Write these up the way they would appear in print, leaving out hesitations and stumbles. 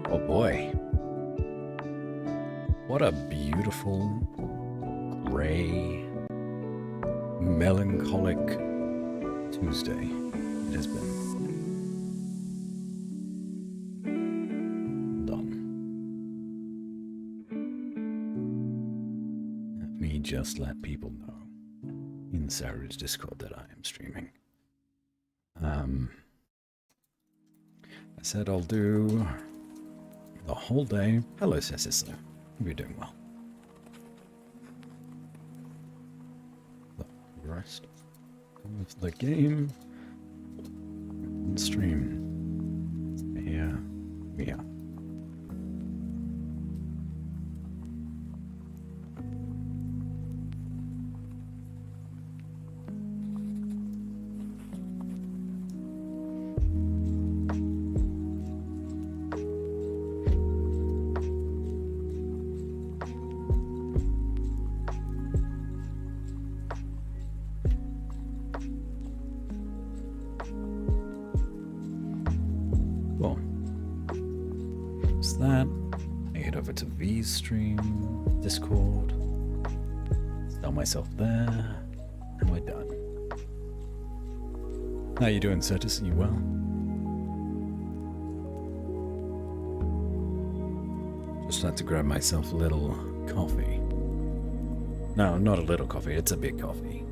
Oh boy. What a beautiful, grey, melancholic Tuesday it has been. Hold on. Let me just let people know in Sarah's Discord that I am streaming. I said I'll do the whole day. Hello, sister. Hope you're doing well. The rest of the game and stream. Here we are. To V's stream, Discord, tell myself there, and we're done. How you doing, Certus? Are you well? Just had to grab myself a little coffee. No, not a little coffee, it's a big coffee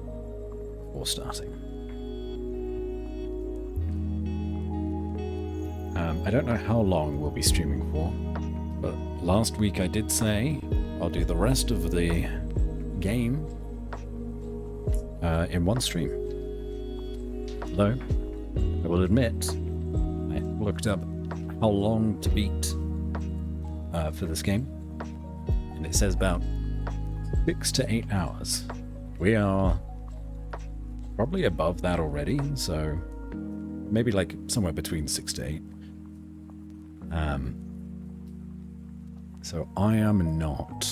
before starting. I don't know how long we'll be streaming for, but last week I did say I'll do the rest of the game in one stream. Though, I will admit, I looked up how long to beat for this game, and it says about 6 to 8 hours. We are probably above that already, so maybe like somewhere between 6 to 8. So I am not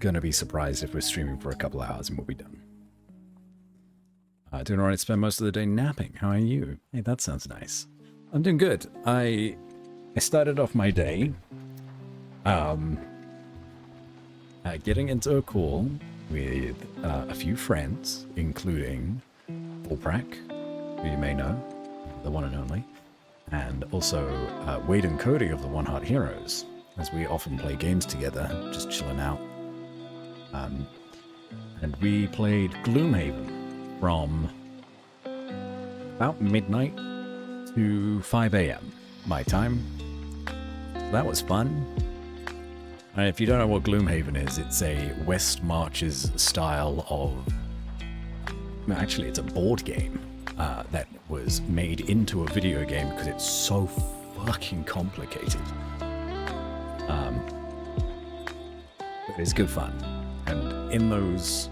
gonna be surprised if we're streaming for a couple of hours and we'll be done. Doing alright, spend most of the day napping. How are you? Hey, that sounds nice. I'm doing good. I started off my day getting into a call with a few friends, including Bullprack, who you may know, the one and only, and also Wade and Cody of the One Heart Heroes, as we often play games together, just chilling out. And we played Gloomhaven from about midnight to 5 a.m. my time. That was fun. And if you don't know what Gloomhaven is, it's a West Marches style of... Actually, it's a board game that was made into a video game because it's so fucking complicated. But it's good fun. And in those...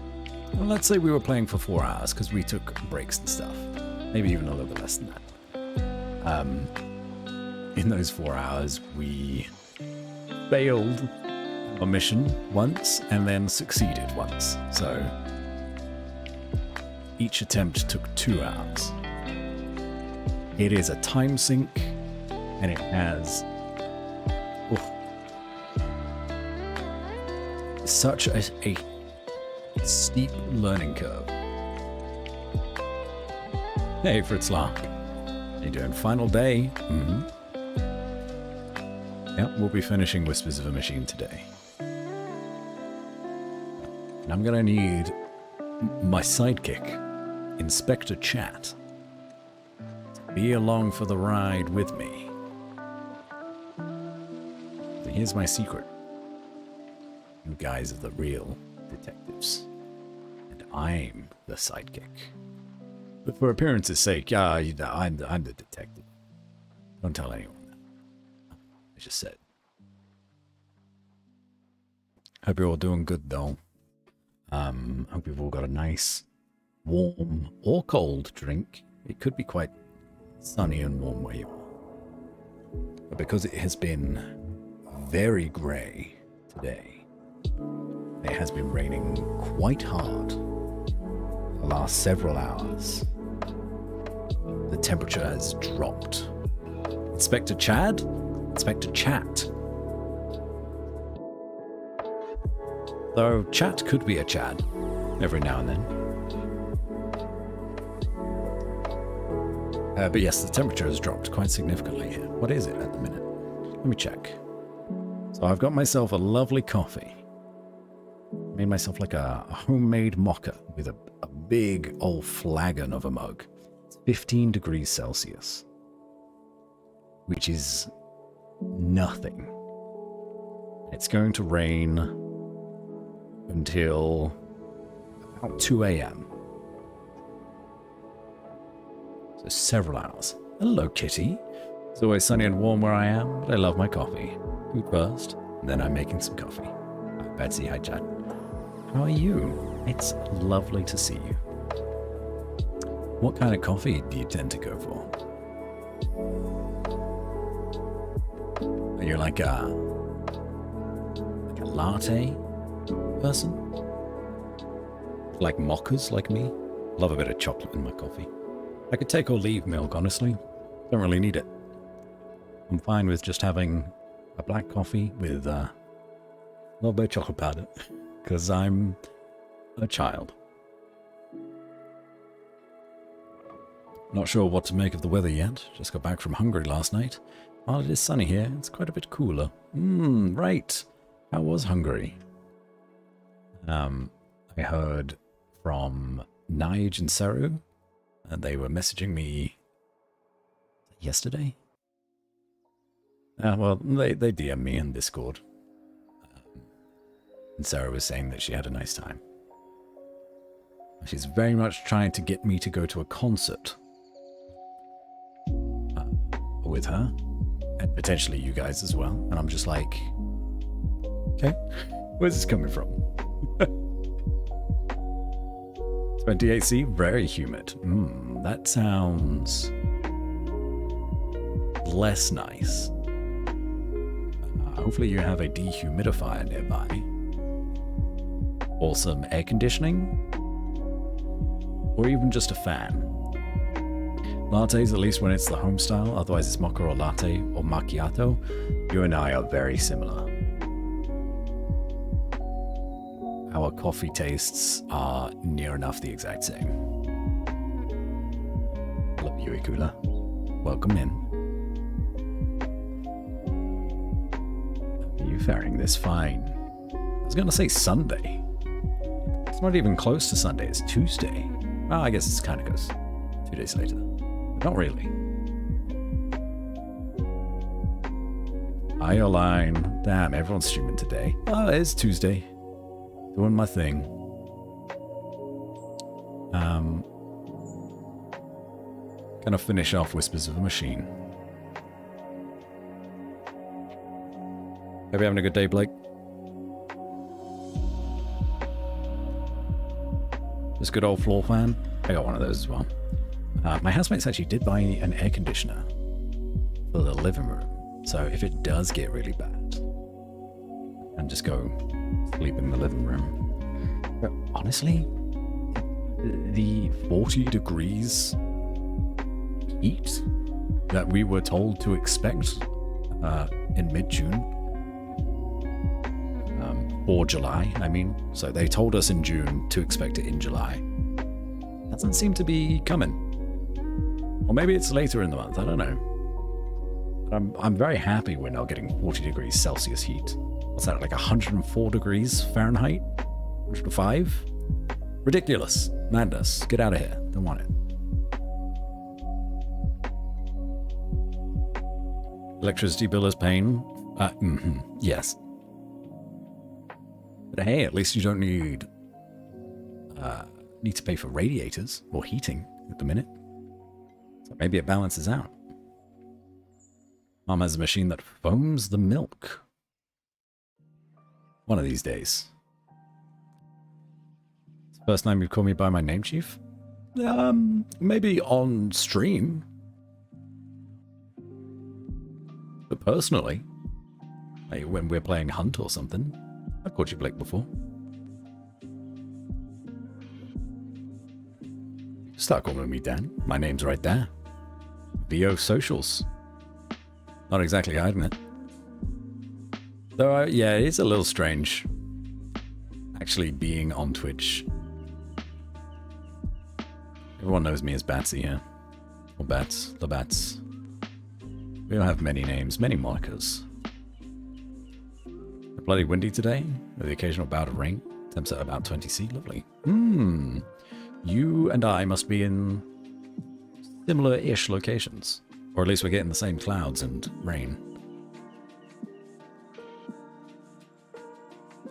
Well, let's say we were playing for 4 hours because we took breaks and stuff. Maybe even a little bit less than that. In those 4 hours, we failed a mission once and then succeeded once. So each attempt took 2 hours. It is a time sink, and it has such a steep learning curve. Hey, Fritz Lark. How you doing? Final day? Mm-hmm. Yep, we'll be finishing Whispers of a Machine today. And I'm gonna need my sidekick, Inspector Chat, be along for the ride with me. So here's my secret. You guys are the real detectives. And I'm the sidekick. But for appearance's sake, yeah, I'm the detective. Don't tell anyone that. I just said. Hope you're all doing good, though. Hope you've all got a nice, warm or cold drink. It could be quite sunny and warm where you are. But because it has been very grey today, it has been raining quite hard the last several hours. The temperature has dropped. Inspector Chad? Inspector Chat. Though chat could be a Chad every now and then. But yes, the temperature has dropped quite significantly here. What is it at the minute? Let me check. So I've got myself a lovely coffee. Made myself like a homemade mocha with a big old flagon of a mug. It's 15 degrees Celsius, which is nothing. It's going to rain until about 2 a.m. So several hours. Hello, kitty. It's always sunny and warm where I am, but I love my coffee. Food first, and then I'm making some coffee. Hi, Betsy. Hi, Chad. How are you? It's lovely to see you. What kind of coffee do you tend to go for? Are you like a latte person? Like mochas like me? Love a bit of chocolate in my coffee. I could take or leave milk, honestly. Don't really need it. I'm fine with just having a black coffee with a little bit of chocolate powder, because I'm a child. Not sure what to make of the weather yet. Just got back from Hungary last night. While it is sunny here, it's quite a bit cooler. Right. How was Hungary? I heard from Nige and Seru, and they were messaging me yesterday. Well, they DM'd me in Discord. And Sarah was saying that she had a nice time. She's very much trying to get me to go to a concert with her, and potentially you guys as well. And I'm just like, okay, where's this coming from? 28C, very humid. That sounds less nice. Hopefully you have a dehumidifier nearby. Or some air conditioning. Or even just a fan. Lattes, at least when it's the home style, otherwise it's mocha or latte or macchiato. You and I are very similar. Our coffee tastes are near enough the exact same. Hello, Yui Kula. Welcome in. How are you faring this fine? I was going to say Sunday. It's not even close to Sunday, it's Tuesday. Well, I guess it kind of goes 2 days later. But not really. Ioline. Damn, everyone's streaming today. Oh, it is Tuesday. Doing my thing. Gonna finish off Whispers of a Machine. Hope you're having a good day, Blake. This good old floor fan. I got one of those as well. My housemates actually did buy an air conditioner for the living room. So if it does get really bad, and just go sleep in the living room. But honestly, the 40 degrees heat that we were told to expect in mid-June, or July, I mean. So they told us in June to expect it in July. Doesn't seem to be coming. Or maybe it's later in the month, I don't know. But I'm very happy we're not getting 40 degrees Celsius heat. What's that, like 104 degrees Fahrenheit? 105? Ridiculous. Madness. Get out of here. Don't want it. Electricity bill is paying. Yes. But hey, at least you don't need to pay for radiators or heating at the minute. So maybe it balances out. Mom has a machine that foams the milk. One of these days. It's the first time you've called me by my name, Chief? Maybe on stream. But personally, like when we're playing Hunt or something, I've called you Blake before. Start calling me Dan. My name's right there. VO Socials. Not exactly hiding it. Though, yeah, it is a little strange. Actually being on Twitch. Everyone knows me as Batsy here. Or Bats. The Bats. We don't have many names, many monikers. It's bloody windy today, with the occasional bout of rain. Temps at about 20°. Lovely. You and I must be in similar-ish locations. Or at least we're getting the same clouds and rain.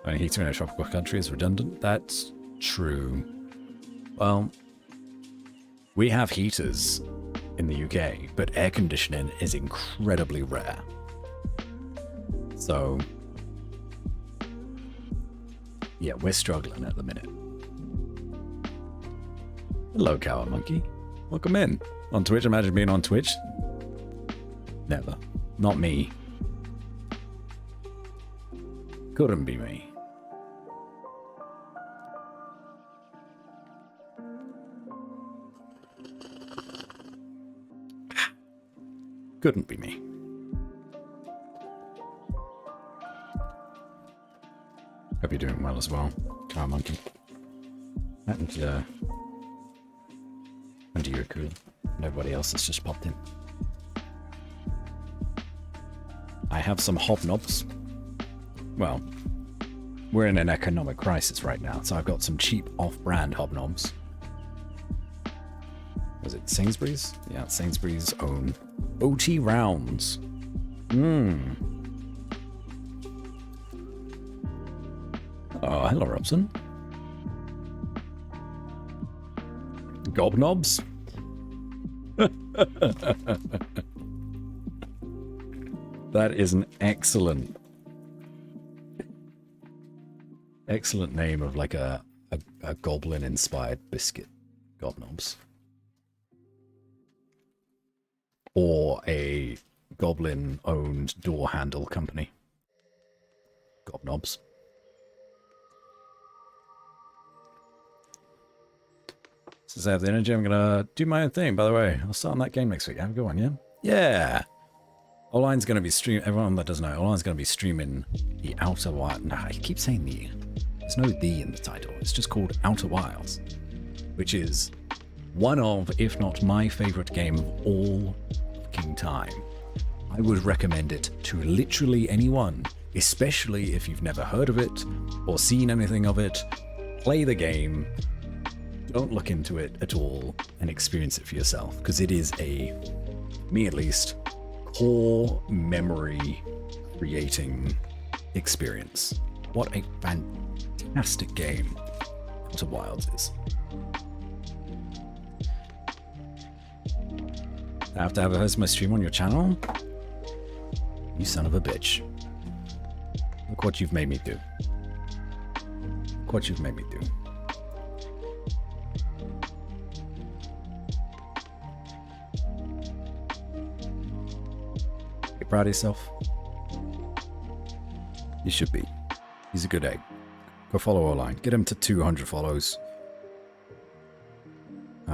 Only heating in a tropical country is redundant. That's true. Well, we have heaters in the UK, but air conditioning is incredibly rare. So, yeah, we're struggling at the minute. Hello, Cow Monkey. Welcome in. On Twitch, imagine being on Twitch. Never. Not me. Couldn't be me. Couldn't be me. Hope you're doing well as well, Cow Monkey. And you're cool. And everybody else has just popped in. I have some hobnobs. Well, we're in an economic crisis right now, so I've got some cheap off-brand hobnobs. Was it Sainsbury's? Yeah, Sainsbury's own OT rounds. Oh, hello, Robson. Gobnobs? That is an excellent name of like a goblin-inspired biscuit. Gobnobs. Or a goblin-owned door handle company. Gobnobs. Since I have the energy, I'm gonna do my own thing. By the way, I'll start on that game next week. Have a good one, yeah? Yeah! Oline's gonna be streaming. Everyone that doesn't know, Oline's gonna be streaming the Outer Wild. Nah, I keep saying the. There's no the in the title. It's just called Outer Wilds, which is one of, if not my favorite game of all fucking time. I would recommend it to literally anyone, especially if you've never heard of it or seen anything of it. Play the game. Don't look into it at all and experience it for yourself, because it is me at least, core memory creating experience. What a fantastic game Outer Wilds is. I have to have a host my stream on your channel? You son of a bitch. Look what you've made me do. Look what you've made me do. You proud of yourself? You should be. He's a good egg. Go follow Oline. Get him to 200 follows.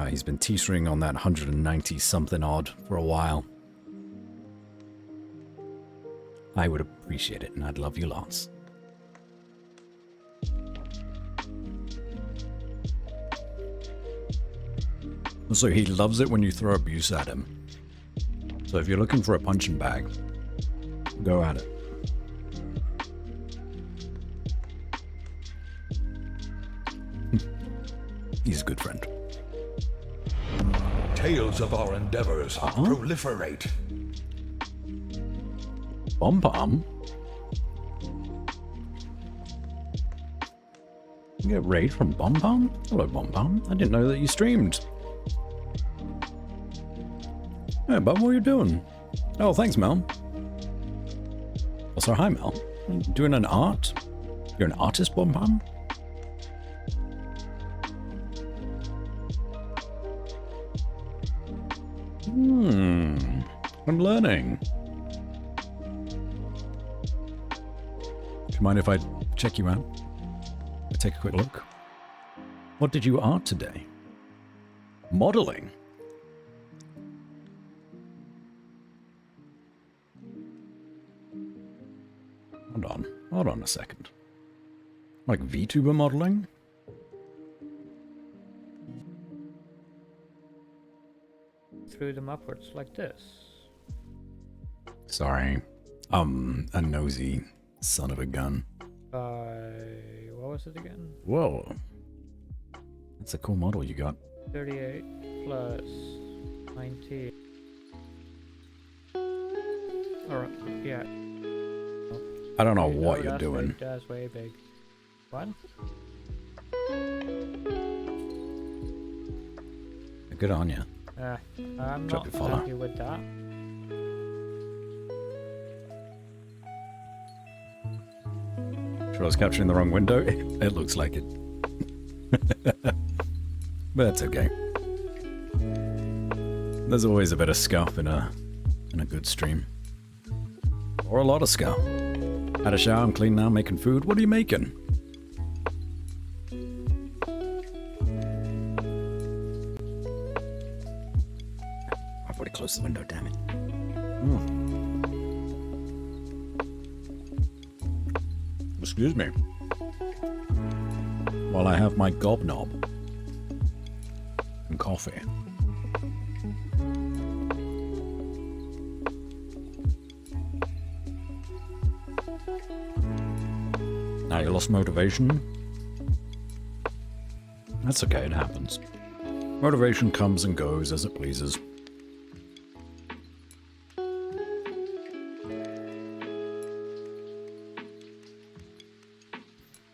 He's been teetering on that 190 something odd for a while. I would appreciate it, and I'd love you lots. Also, he loves it when you throw abuse at him. So if you're looking for a punching bag, go at it. He's a good friend. Tales of our endeavors proliferate. Pom-pom? You get raid from Pom-pom? Hello, Pom-pom. I didn't know that you streamed. Hey, bud, what are you doing? Oh, thanks, Mel. Also, hi, Mel. Doing an art? You're an artist, Pom-pom? I'm learning. Do you mind if I check you out? Take a quick look. What did you art today? Modeling? Hold on a second. Like VTuber modeling? Threw them upwards like this. Sorry. A nosy son of a gun. What was it again? Whoa. That's a cool model you got. 38 plus 19. Or, yeah. I don't know what you're doing. That's way big. What? Good on you. I'm Drop not your follow. happy with that. Sure I was capturing the wrong window? It looks like it. But that's okay. There's always a bit of scuff in a good stream. Or a lot of scuff. Had a shower, I'm clean now, making food. What are you making? I've already closed the window, damn it. Excuse me. While I have my gobnob and coffee. Now you lost motivation? That's okay, it happens. Motivation comes and goes as it pleases.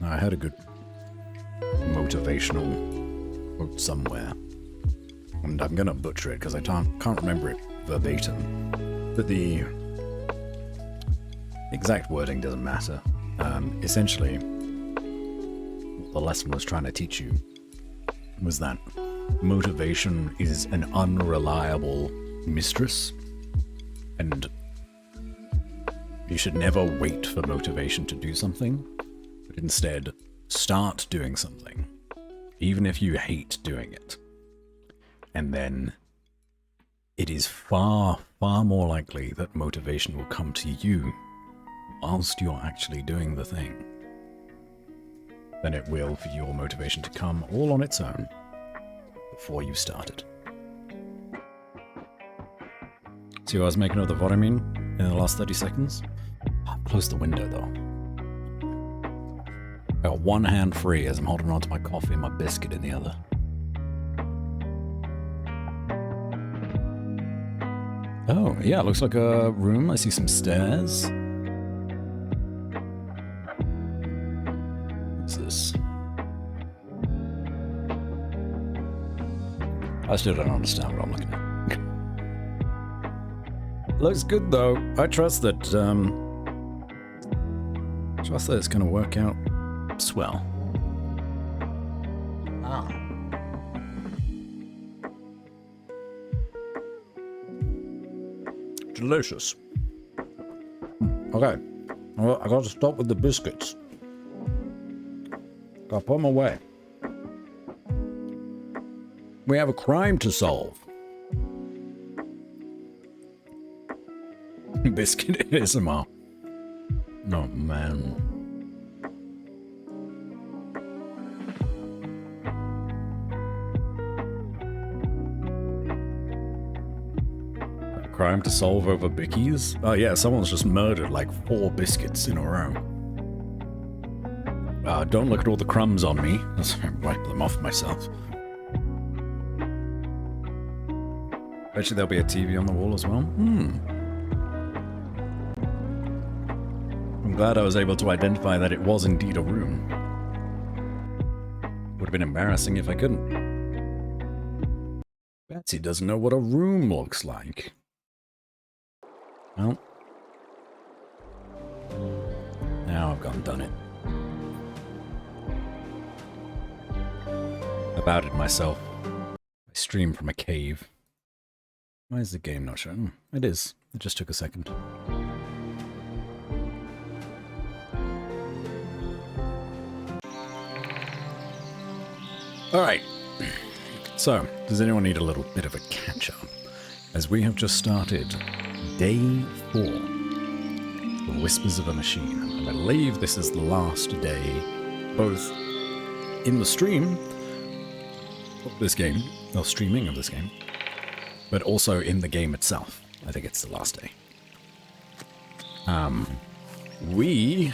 I had a good motivational quote somewhere. And I'm gonna butcher it because I can't remember it verbatim. But the exact wording doesn't matter. Essentially, what the lesson was trying to teach you was that motivation is an unreliable mistress, and you should never wait for motivation to do something, but instead start doing something, even if you hate doing it. And then it is far, far more likely that motivation will come to you whilst you're actually doing the thing than it will for your motivation to come all on its own before you started. See what I was making of the VOD in the last 30 seconds? I've closed the window though. I got one hand free as I'm holding on to my coffee and my biscuit in the other. Oh, yeah, it looks like a room. I see some stairs. What's this? I still don't understand what I'm looking at. Looks good though. I trust that it's gonna work out swell. Ah. Delicious. Okay. Well, I gotta stop with the biscuits. Gotta put them away. We have a crime to solve. Biscuit ASMR. Oh, man. A crime to solve over bickies? Oh yeah, someone's just murdered like 4 biscuits in a row. Don't look at all the crumbs on me. I wipe them off myself. Bet you there'll be a TV on the wall as well. glad I was able to identify that it was indeed a room. Would have been embarrassing if I couldn't. Betsy doesn't know what a room looks like. Well, now I've gone and done it. About it myself. I stream from a cave. Why is the game not showing? It is. It just took a second. Alright. So, does anyone need a little bit of a catch-up? As we have just started day 4 of Whispers of a Machine. I believe this is the last day, both in the stream of this game, or streaming of this game, but also in the game itself. I think it's the last day. We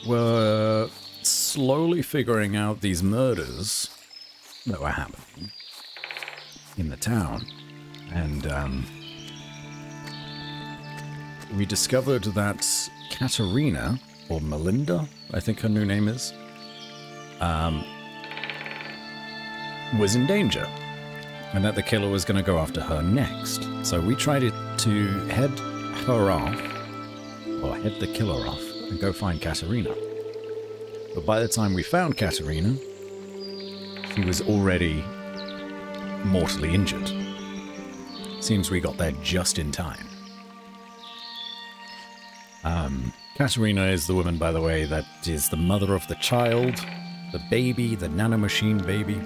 were slowly figuring out these murders that were happening in the town, and we discovered that Katerina, or Melinda, I think her new name is, was in danger, and that the killer was going to go after her next. So we tried to head her off, or head the killer off, and go find Katerina. But by the time we found Katerina, she was already mortally injured. Seems we got there just in time. Katerina is the woman, by the way, that is the mother of the child, the baby, the nanomachine baby,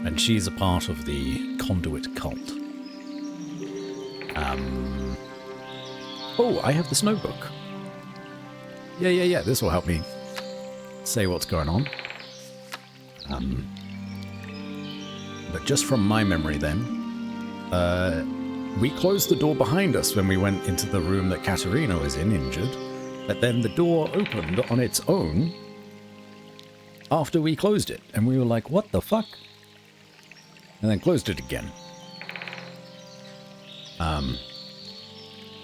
and she's a part of the Conduit cult. Oh, I have this notebook. Yeah, this will help me say what's going on. But just from my memory then, we closed the door behind us when we went into the room that Katerina was in, injured, but then the door opened on its own after we closed it, and we were like, what the fuck? And then closed it again.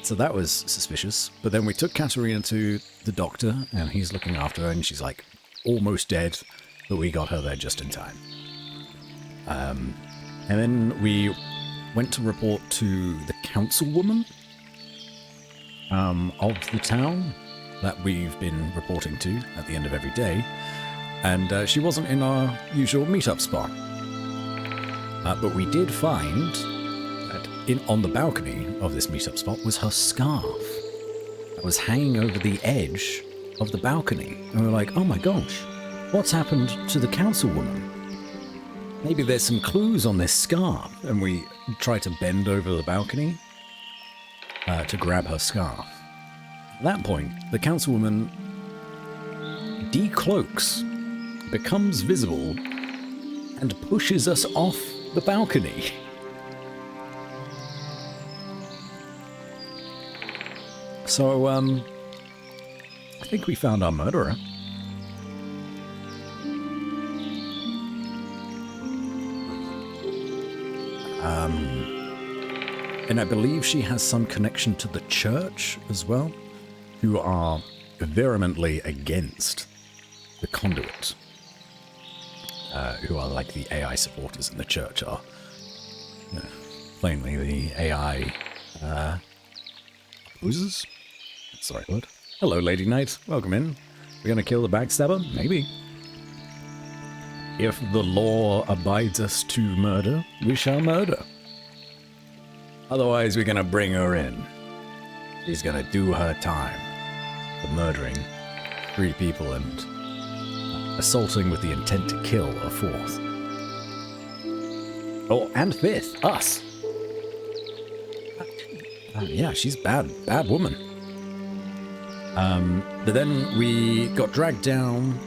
So that was suspicious, but then we took Katerina to the doctor, and he's looking after her, and she's like almost dead, but we got her there just in time. And then we went to report to the councilwoman of the town that we've been reporting to at the end of every day, and she wasn't in our usual meetup spot. But we did find that on the balcony of this meetup spot was her scarf that was hanging over the edge of the balcony. And we were like, oh my gosh, what's happened to the councilwoman? Maybe there's some clues on this scarf. And we tried to bend over the balcony to grab her scarf. At that point, the councilwoman decloaks, becomes visible, and pushes us off the balcony. So, I think we found our murderer. And I believe she has some connection to the church as well, who are vehemently against the Conduit. Who are like the AI supporters in the church are, plainly the AI losers. Sorry, Lord. Hello, Lady Knight. Welcome in. We're gonna kill the backstabber? Maybe. If the law abides us to murder, we shall murder. Otherwise, we're gonna bring her in. She's gonna do her time for murdering 3 people and assaulting with the intent to kill a 4th. Oh, and 5th, us. Yeah, she's bad woman. But then we got dragged down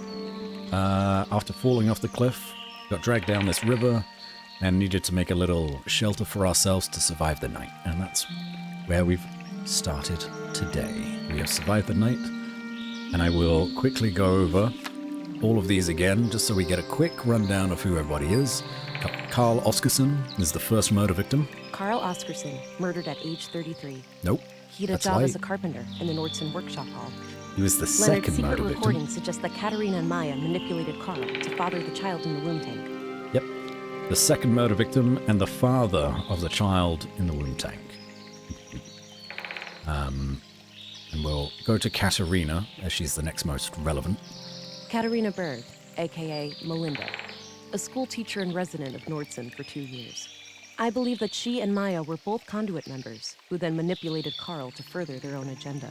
after falling off the cliff. Got dragged down this river and needed to make a little shelter for ourselves to survive the night. And that's where we've started today. We have survived the night, and I will quickly go over all of these again, just so we get a quick rundown of who everybody is. Carl Oscarson is the first murder victim. Carl Oscarson, murdered at age 33. Nope. He had a That's job as right. a carpenter in the Nordson workshop hall. He was the Leonard's second secret murder recording victim. suggests that Katerina and Maya manipulated Carl to father the child in the womb tank. Yep. The second murder victim and the father of the child in the womb tank. And we'll go to Katerina, as she's the next most relevant. Katerina Berg, aka Melinda, a school teacher and resident of Nordson for 2 years. I believe that she and Maya were both conduit members, who then manipulated Carl to further their own agenda.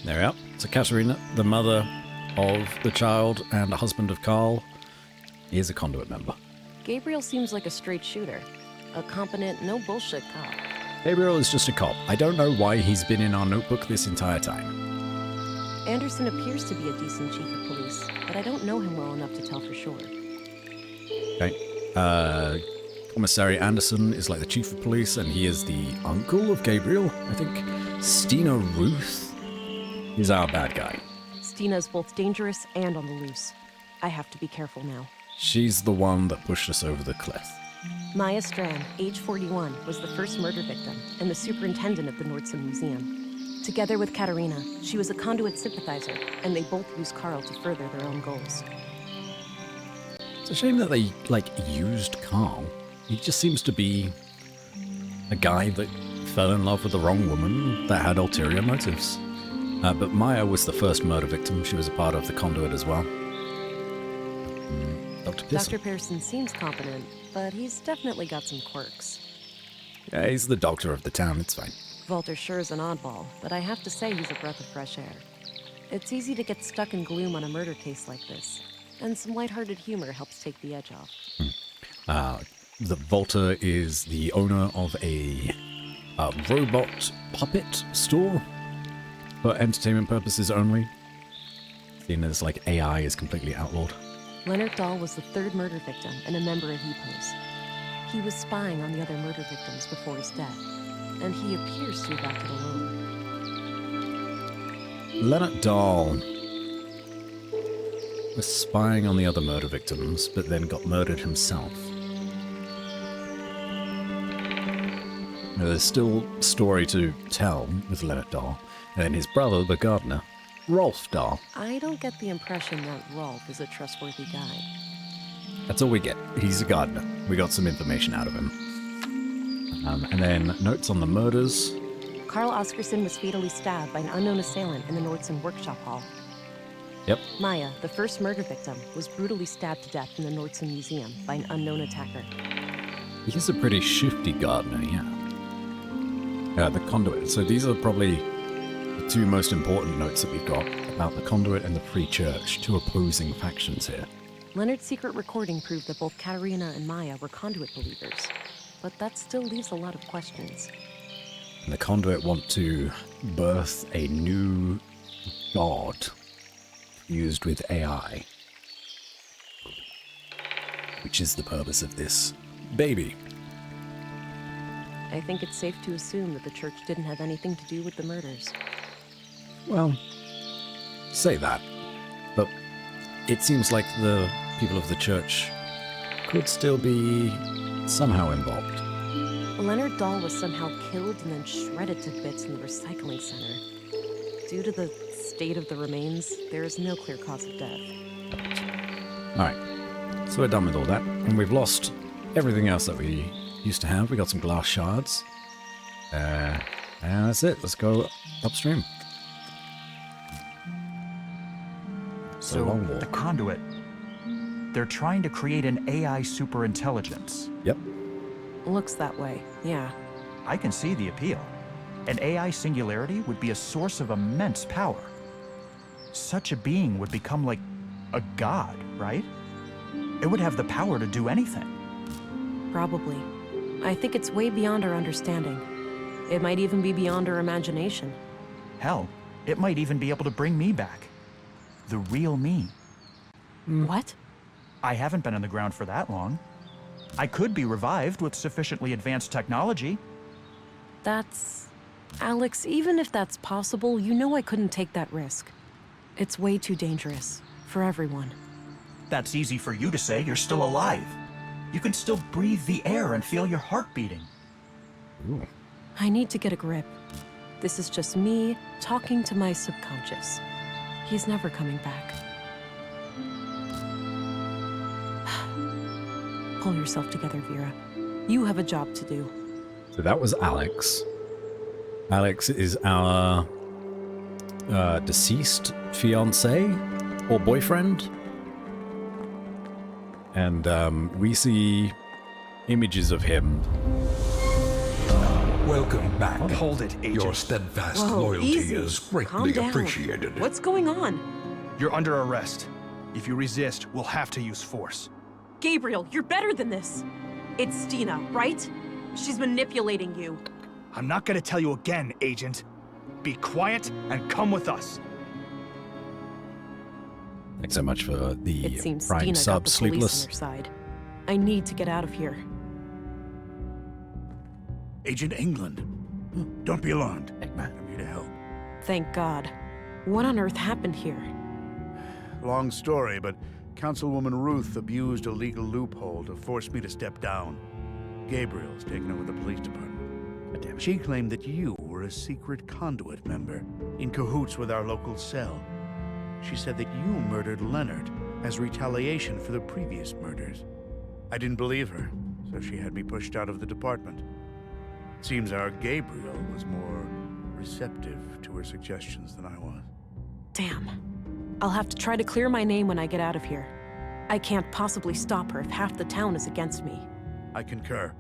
There we are. So Katerina, the mother of the child and the husband of Carl, is a conduit member. Gabriel seems like a straight shooter, a competent, no bullshit cop. Gabriel is just a cop. I don't know why he's been in our notebook this entire time. Anderson appears to be a decent chief of police, but I don't know him well enough to tell for sure. Okay. Commissary Anderson is like the chief of police, and he is the uncle of Gabriel, I think. Stina Ruth is our bad guy. Stina is both dangerous and on the loose. I have to be careful now. She's the one that pushed us over the cliff. Maya Strand, age 41, was the first murder victim and the superintendent of the Nordson Museum. Together with Katerina, she was a conduit sympathizer, and they both used Carl to further their own goals. It's a shame that they, used Carl. He just seems to be a guy that fell in love with the wrong woman that had ulterior motives. But Maya was the first murder victim. She was a part of the conduit as well. Dr. Pearson. Dr. Pearson seems competent, but he's definitely got some quirks. Yeah, he's the doctor of the town. It's fine. Walter sure is an oddball, but I have to say he's a breath of fresh air. It's easy to get stuck in gloom on a murder case like this, and some lighthearted humor helps take the edge off. The Volta is the owner of a robot puppet store for entertainment purposes only. Seeing as AI is completely outlawed. Leonard Dahl was the third murder victim and a member of EPOS. He was spying on the other murder victims before his death, and he appears to have acted alone. Leonard Dahl was spying on the other murder victims, but then got murdered himself. Now, there's still a story to tell with Leonard Dahl, and then his brother, the gardener, Rolf Dahl. I don't get the impression that Rolf is a trustworthy guy. That's all we get. He's a gardener. We got some information out of him. And then notes on the murders. Carl Oscarson was fatally stabbed by an unknown assailant in the Nordson workshop hall. Yep. Maya, the first murder victim, was brutally stabbed to death in the Nordson Museum by an unknown attacker. He's a pretty shifty gardener, yeah. The conduit. So these are probably the two most important notes that we've got about the conduit and the Free Church, two opposing factions here. Leonard's secret recording proved that both Katerina and Maya were conduit believers, but that still leaves a lot of questions. And the conduit want to birth a new god used with AI, which is the purpose of this baby. I think it's safe to assume that the church didn't have anything to do with the murders. Well, say that, but it seems like the people of the church could still be somehow involved. Leonard Dahl was somehow killed and then shredded to bits in the recycling center. Due to the state of the remains, there is no clear cause of death. Alright, so we're done with all that, and we've lost everything else that we used to have. We got some glass shards. And that's it. Let's go upstream. So, long walk. the conduit, they're trying to create an AI superintelligence. Yep. Looks that way, yeah. I can see the appeal. An AI singularity would be a source of immense power. Such a being would become like a god, right? It would have the power to do anything. Probably. I think it's way beyond our understanding. It might even be beyond our imagination. Hell, it might even be able to bring me back. The real me. What? I haven't been on the ground for that long. I could be revived with sufficiently advanced technology. That's... Alex, even if that's possible, you know I couldn't take that risk. It's way too dangerous. For everyone. That's easy for you to say. You're still alive. You can still breathe the air and feel your heart beating. Ooh. I need to get a grip. This is just me talking to my subconscious. He's never coming back. Pull yourself together, Vera. You have a job to do. So that was Alex. Alex is our deceased fiance or boyfriend. And we see images of him. Welcome back. Hold it, Agent. Your steadfast Whoa, loyalty easy. is Calm greatly down. appreciated. What's going on? You're under arrest. If you resist, we'll have to use force. Gabriel, you're better than this. It's Stina, right? She's manipulating you. I'm not gonna tell you again, Agent. Be quiet and come with us. Thanks so much for the It seems Prime Stina sub, got the police Sleepless. on her side. I need to get out of here. Agent England. Don't be alarmed. I'm here to help. Thank God. What on earth happened here? Long story, but Councilwoman Ruth abused a legal loophole to force me to step down. Gabriel's taken over the police department. She claimed that you were a secret conduit member, in cahoots with our local cell. She said that you murdered Leonard as retaliation for the previous murders. I didn't believe her, so she had me pushed out of the department. Seems our Gabriel was more receptive to her suggestions than I was. Damn. I'll have to try to clear my name when I get out of here. I can't possibly stop her if half the town is against me. I concur.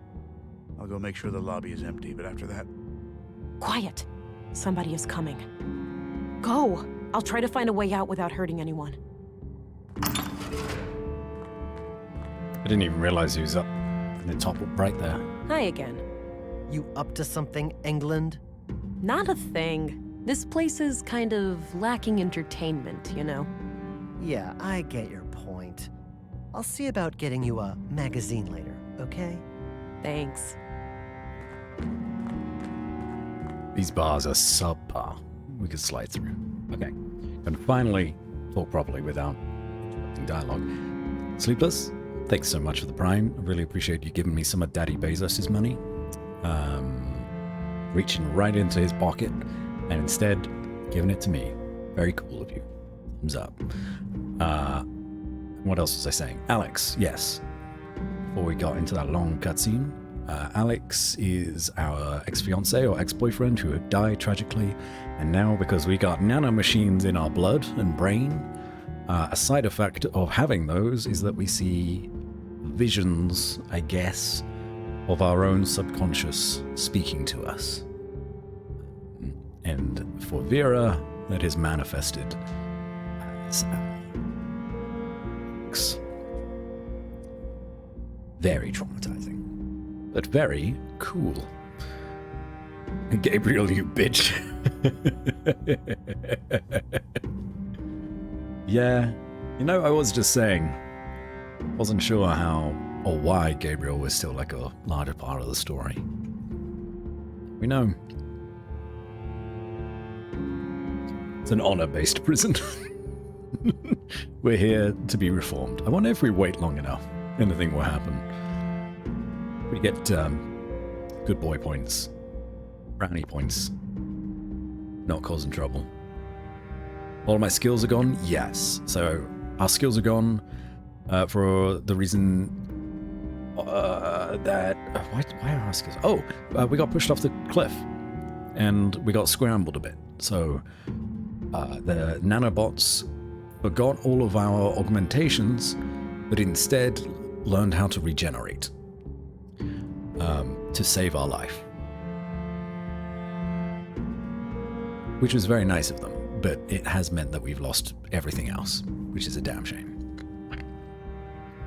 I'll go make sure the lobby is empty, but after that, Quiet. Somebody is coming. Go! I'll try to find a way out without hurting anyone. I didn't even realize he was up in the top right there. Hi again. You up to something, England? Not a thing. This place is kind of lacking entertainment, you know? Yeah, I get your point. I'll see about getting you a magazine later, okay? Thanks. These bars are subpar. We could slide through. Okay. And finally, talk properly without interrupting dialogue. Sleepless, thanks so much for the Prime. I really appreciate you giving me some of Daddy Bezos' money. Reaching right into his pocket and instead giving it to me. Very cool of you. Thumbs up. What else was I saying? Alex, yes. Before we got into that long cutscene, Alex is our ex-fiance or ex-boyfriend who had died tragically, and now because we got nanomachines in our blood and brain, a side effect of having those is that we see visions, I guess, of our own subconscious speaking to us. And for Vera, that is manifested as Alex. Very traumatizing, but very cool. Gabriel, you bitch. Yeah, you know, I was just saying, wasn't sure how or why Gabriel was still like a larger part of the story. We know. It's an honor-based prison. We're here to be reformed. I wonder if we wait long enough, anything will happen. We get good boy points, brownie points, not causing trouble. All my skills are gone? Yes. So our skills are gone for the reason that... why are our skills... Oh, we got pushed off the cliff and we got scrambled a bit. So the nanobots forgot all of our augmentations, but instead learned how to regenerate to save our life. Which was very nice of them, but it has meant that we've lost everything else, which is a damn shame.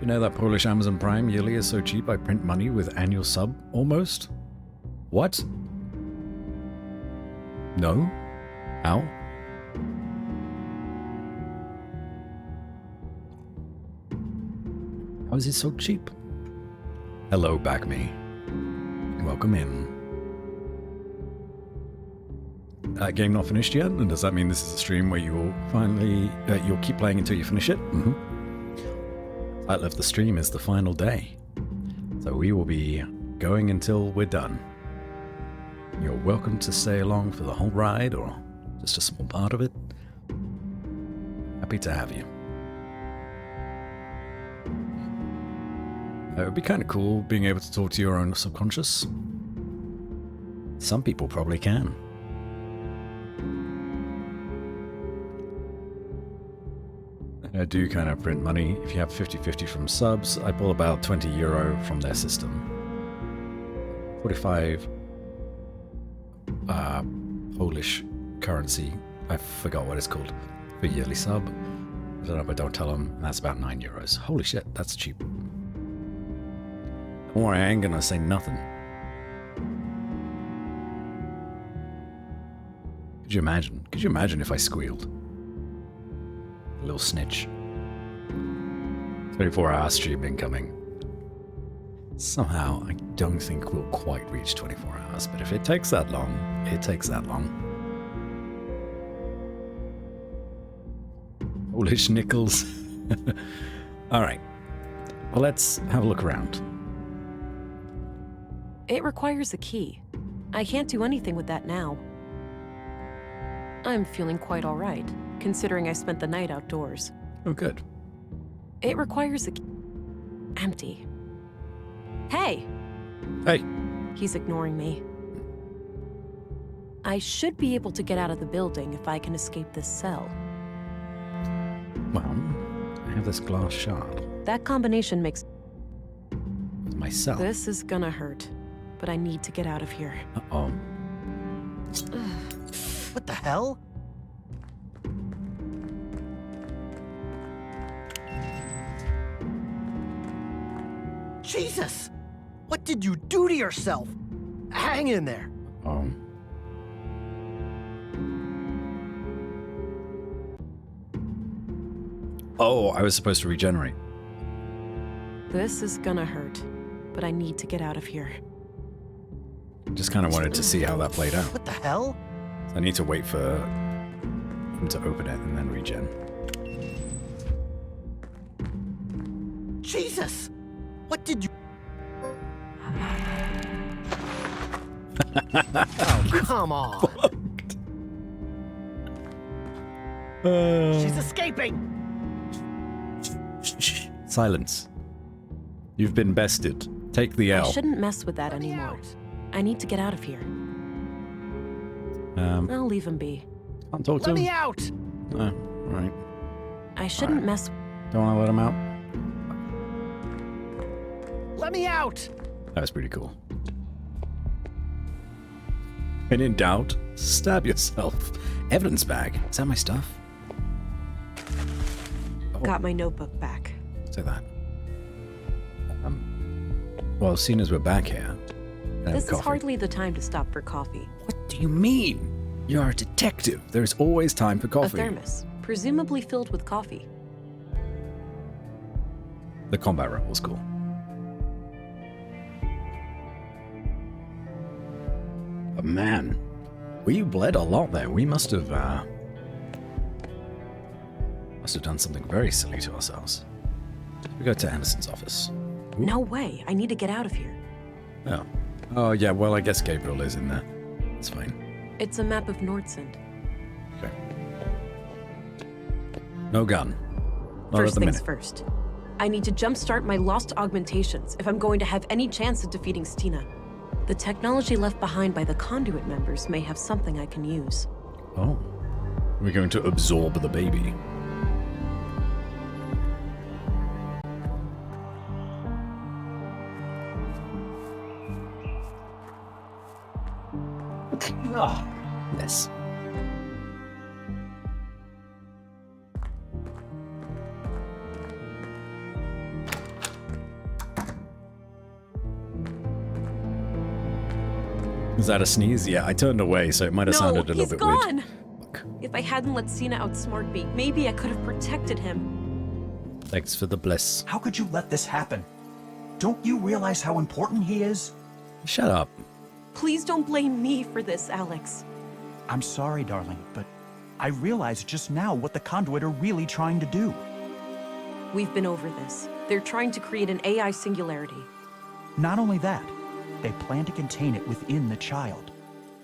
You know that Polish Amazon Prime yearly is so cheap I print money with annual sub almost? What? No? How? How is it so cheap? Hello, back me. Welcome in. Game not finished yet? And does that mean this is a stream where you will finally, you'll keep playing until you finish it? Mm-hmm. Title of the stream is the final day. So we will be going until we're done. You're welcome to stay along for the whole ride or just a small part of it. Happy to have you. It would be kind of cool being able to talk to your own subconscious. Some people probably can. I do kind of print money. If you have 50-50 from subs, I pull about 20 euro from their system. 45 Polish currency. I forgot what it's called for yearly sub. I don't know, but don't tell them. That's about 9 euros. Holy shit, that's cheap. Don't worry, I ain't gonna say nothing. Could you imagine? Could you imagine if I squealed? A little snitch. 24-hour stream incoming. Somehow, I don't think we'll quite reach 24 hours, but if it takes that long, it takes that long. Polish nickels. Alright. Well, let's have a look around. It requires a key. I can't do anything with that now. I'm feeling quite all right, considering I spent the night outdoors. Oh, good. It requires a key. Empty. Hey! Hey. He's ignoring me. I should be able to get out of the building if I can escape this cell. Well, I have this glass shard. That combination makes... With myself. This is gonna hurt, but I need to get out of here. Uh-oh. What the hell? Jesus! What did you do to yourself? Hang in there. Oh, I was supposed to regenerate. This is gonna hurt, but I need to get out of here. Just kind of wanted to see how that played out. What the hell? So I need to wait for him to open it and then regen. Jesus! What did you... Oh, come on. She's escaping! Shh. Silence. You've been bested. Take the I L. shouldn't mess with that Let me anymore. out. I need to get out of here. I'll leave him be. Can't talk to Let him. me out! Oh, right. I shouldn't Alright. mess... Don't want to let him out? Let me out! That was pretty cool. When in doubt, stab yourself. Evidence bag. Is that my stuff? Got my notebook back. Say that. Well, seeing as we're back here, can I have This is coffee? hardly the time to stop for coffee. What do you mean? You're a detective. There's always time for coffee. A thermos, presumably filled with coffee. The combat rebel's cool. But man, we bled a lot there. We must have done something very silly to ourselves. We go to Anderson's office. Ooh. No way. I need to get out of here. Oh. Oh, yeah, well, I guess Gabriel is in there. It's fine. It's a map of Nordsund. Okay. No gun. Not First at the things minute. first. I need to jumpstart my lost augmentations if I'm going to have any chance of defeating Stina. The technology left behind by the conduit members may have something I can use. Oh. We're going to absorb the baby. Ah, yes. Is that a sneeze? Yeah, I turned away, so it might have sounded a little he's bit gone! weird. If I hadn't let Sina outsmart me, maybe I could have protected him. Thanks for the bliss. How could you let this happen? Don't you realize how important he is? Shut up. Please don't blame me for this, Alex. I'm sorry, darling, but I realized just now what the Conduit are really trying to do. We've been over this. They're trying to create an AI singularity. Not only that, they plan to contain it within the child.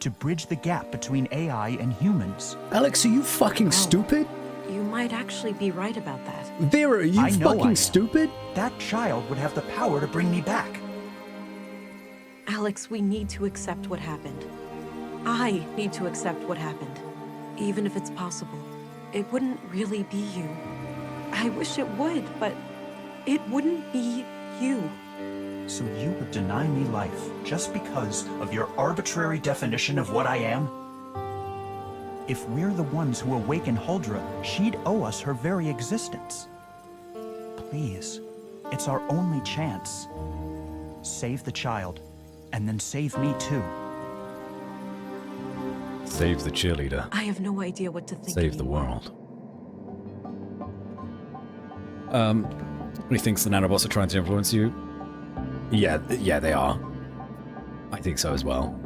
to bridge the gap between AI and humans. Alex, are you fucking stupid? You might actually be right about that. Vera, are you I know I fucking am. stupid? That child would have the power to bring me back. Alex, we need to accept what happened. I need to accept what happened. Even if it's possible, it wouldn't really be you. I wish it would, but it wouldn't be you. So you would deny me life just because of your arbitrary definition of what I am? If we're the ones who awaken Huldra, she'd owe us her very existence. Please, it's our only chance. Save the child, and then save me too. Save the cheerleader. I have no idea what to think Save the anymore. world. He thinks the nanobots are trying to influence you. Yeah, they are. I think so as well.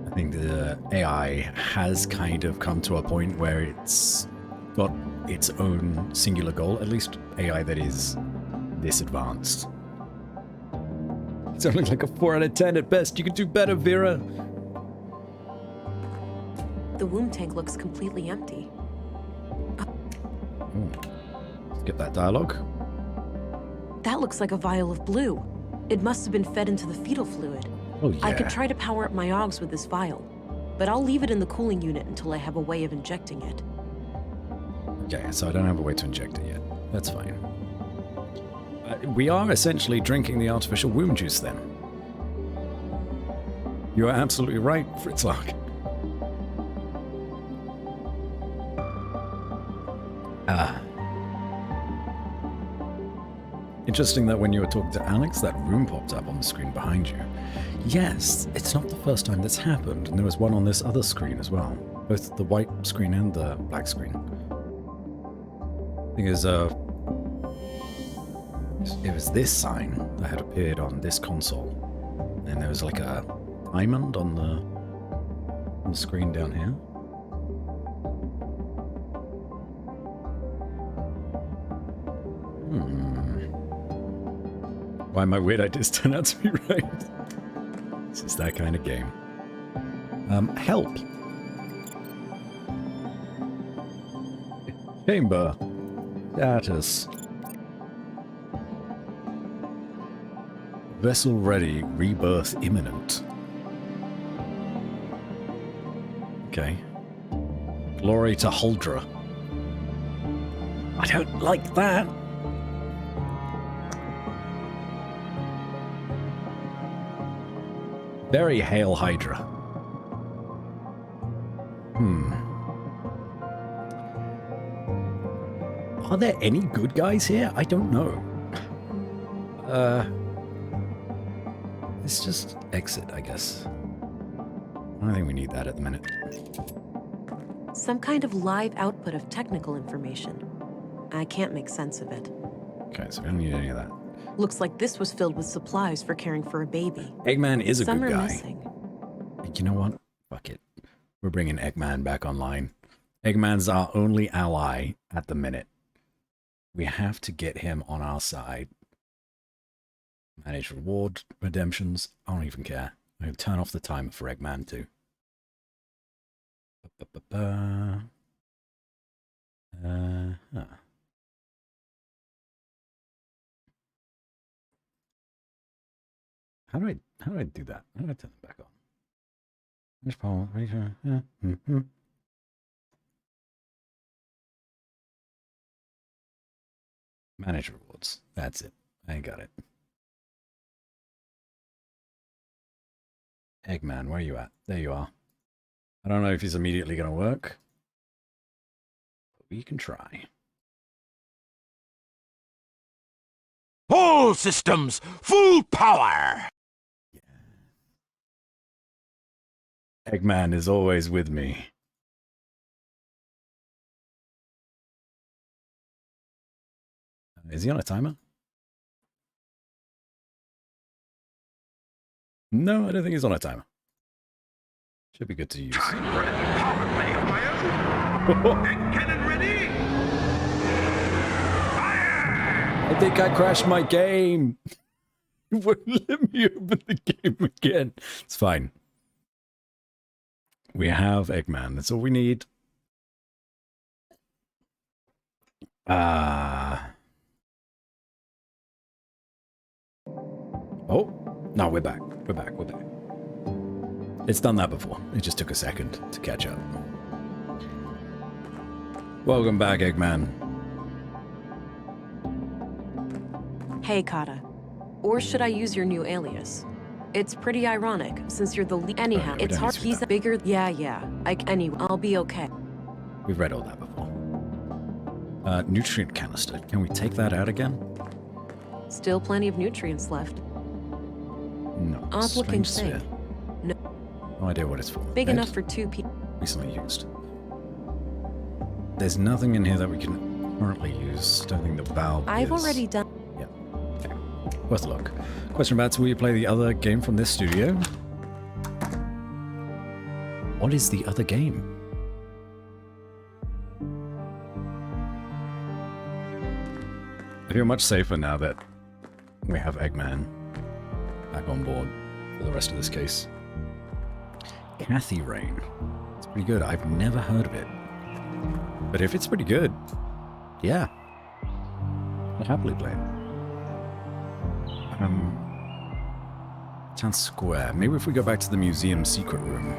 I think the AI has kind of come to a point where it's got its own singular goal, at least AI that is this advanced. It's only like a 4 out of 10 at best. You could do better, Vera. The womb tank looks completely empty. Get that dialogue. That looks like a vial of blue. It must have been fed into the fetal fluid. Oh, yeah. I could try to power up my Augs with this vial, but I'll leave it in the cooling unit until I have a way of injecting it. Okay, so I don't have a way to inject it yet. That's fine. We are essentially drinking the artificial womb juice then. You are absolutely right, Fritzlark. Interesting that when you were talking to Alex, that room popped up on the screen behind you. Yes, it's not the first time that's happened, and there was one on this other screen as well. Both the white screen and the black screen. I think it was this sign that had appeared on this console. And there was like a diamond on the screen down here. Why my weird ideas turn out to be right? This is that kind of game. Help. Chamber. Status. Vessel ready. Rebirth imminent. Okay. Glory to Huldra. I don't like that. Very Hail Hydra. Are there any good guys here? I don't know. Let's just exit, I guess. I don't think we need that at the minute. Some kind of live output of technical information. I can't make sense of it. Okay, so we don't need any of that. Looks like this was filled with supplies for caring for a baby. Eggman is a Some good are guy. missing. You know what? Fuck it. We're bringing Eggman back online. Eggman's our only ally at the minute. We have to get him on our side. Manage reward redemptions. I don't even care. I'm going to turn off the timer for Eggman too. Huh. How do I do that? How do I turn them back on? There's Paul. Right here. Yeah. Manage rewards. That's it. I got it. Eggman, where are you at? There you are. I don't know if he's immediately going to work. But we can try. All systems, full power! Eggman is always with me. Is he on a timer? No, I don't think he's on a timer. Should be good to use. Time for a power play of my own. Egg cannon ready! Fire! I think I crashed my game. It wouldn't let me open the game again. It's fine. We have Eggman. That's all we need. Oh, no, we're back. We're back. We're back. It's done that before. It just took a second to catch up. Welcome back, Eggman. Hey, Kata. Or should I use your new alias? It's pretty ironic, since you're the lead. Anyhow, we it's don't hard. need to do He's that. bigger. Yeah. Anyway, I'll be okay. We've read all that before. Nutrient canister. Can we take that out again? Still plenty of nutrients left. No. Odd-looking Strange thing. sphere. No. No idea what it's for. Big Ed? enough for 2 people. Recently used. There's nothing in here that we can currently use. Don't think the valve I've is. already done. Yeah. Okay. Worth a look. Question about, will you play the other game from this studio? What is the other game? I feel much safer now that we have Eggman back on board for the rest of this case. Kathy Rain. It's pretty good. I've never heard of it. But if it's pretty good, yeah. I'll happily play it. Town Square. Maybe if we go back to the museum secret room,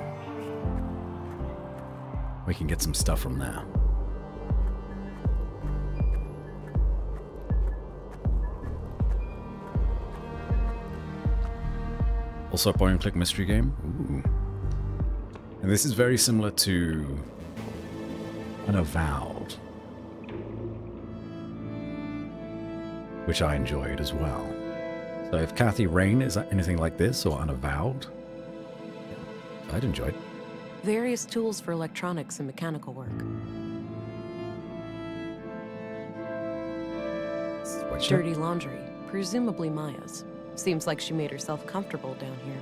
we can get some stuff from there. Also a point-and-click mystery game. Ooh. And this is very similar to Unavowed, which I enjoyed as well. So if Kathy Rain is anything like this or Unavowed, I'd enjoy it. Various tools for electronics and mechanical work. Sweatshirt? Dirty laundry, presumably Maya's. Seems like she made herself comfortable down here.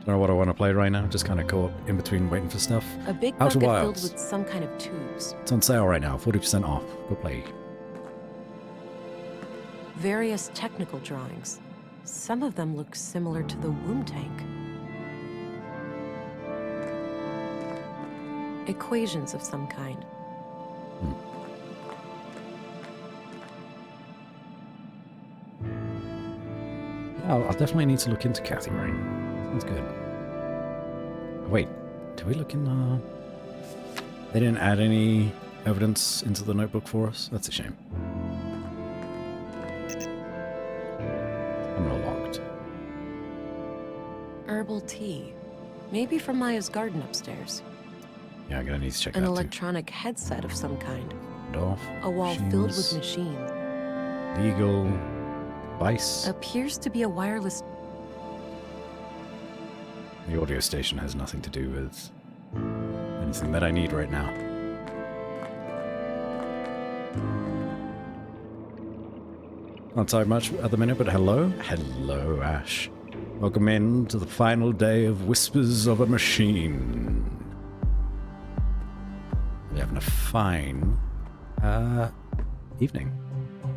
Don't know what I want to play right now. Just kind of caught in between waiting for stuff. A big Outer bucket filled Wilds. with some kind of tubes. It's on sale right now, 40% off. Go play. Various technical drawings. Some of them look similar to the womb tank. Equations of some kind. I'll definitely need to look into Kathy Rain. Sounds good. Wait, did we look in They didn't add any evidence into the notebook for us? That's a shame. I'm not locked. Herbal tea. Maybe from Maya's garden upstairs. Yeah, I'm gonna need to check An that electronic headset of some kind. too. Off. A wall filled with machines, machines. Legal. Vice. Appears to be a wireless. The audio station has nothing to do with anything that I need right now. Not so much at the minute, but hello? Hello, Ash. Welcome in to the final day of Whispers of a Machine. We're having a fine evening.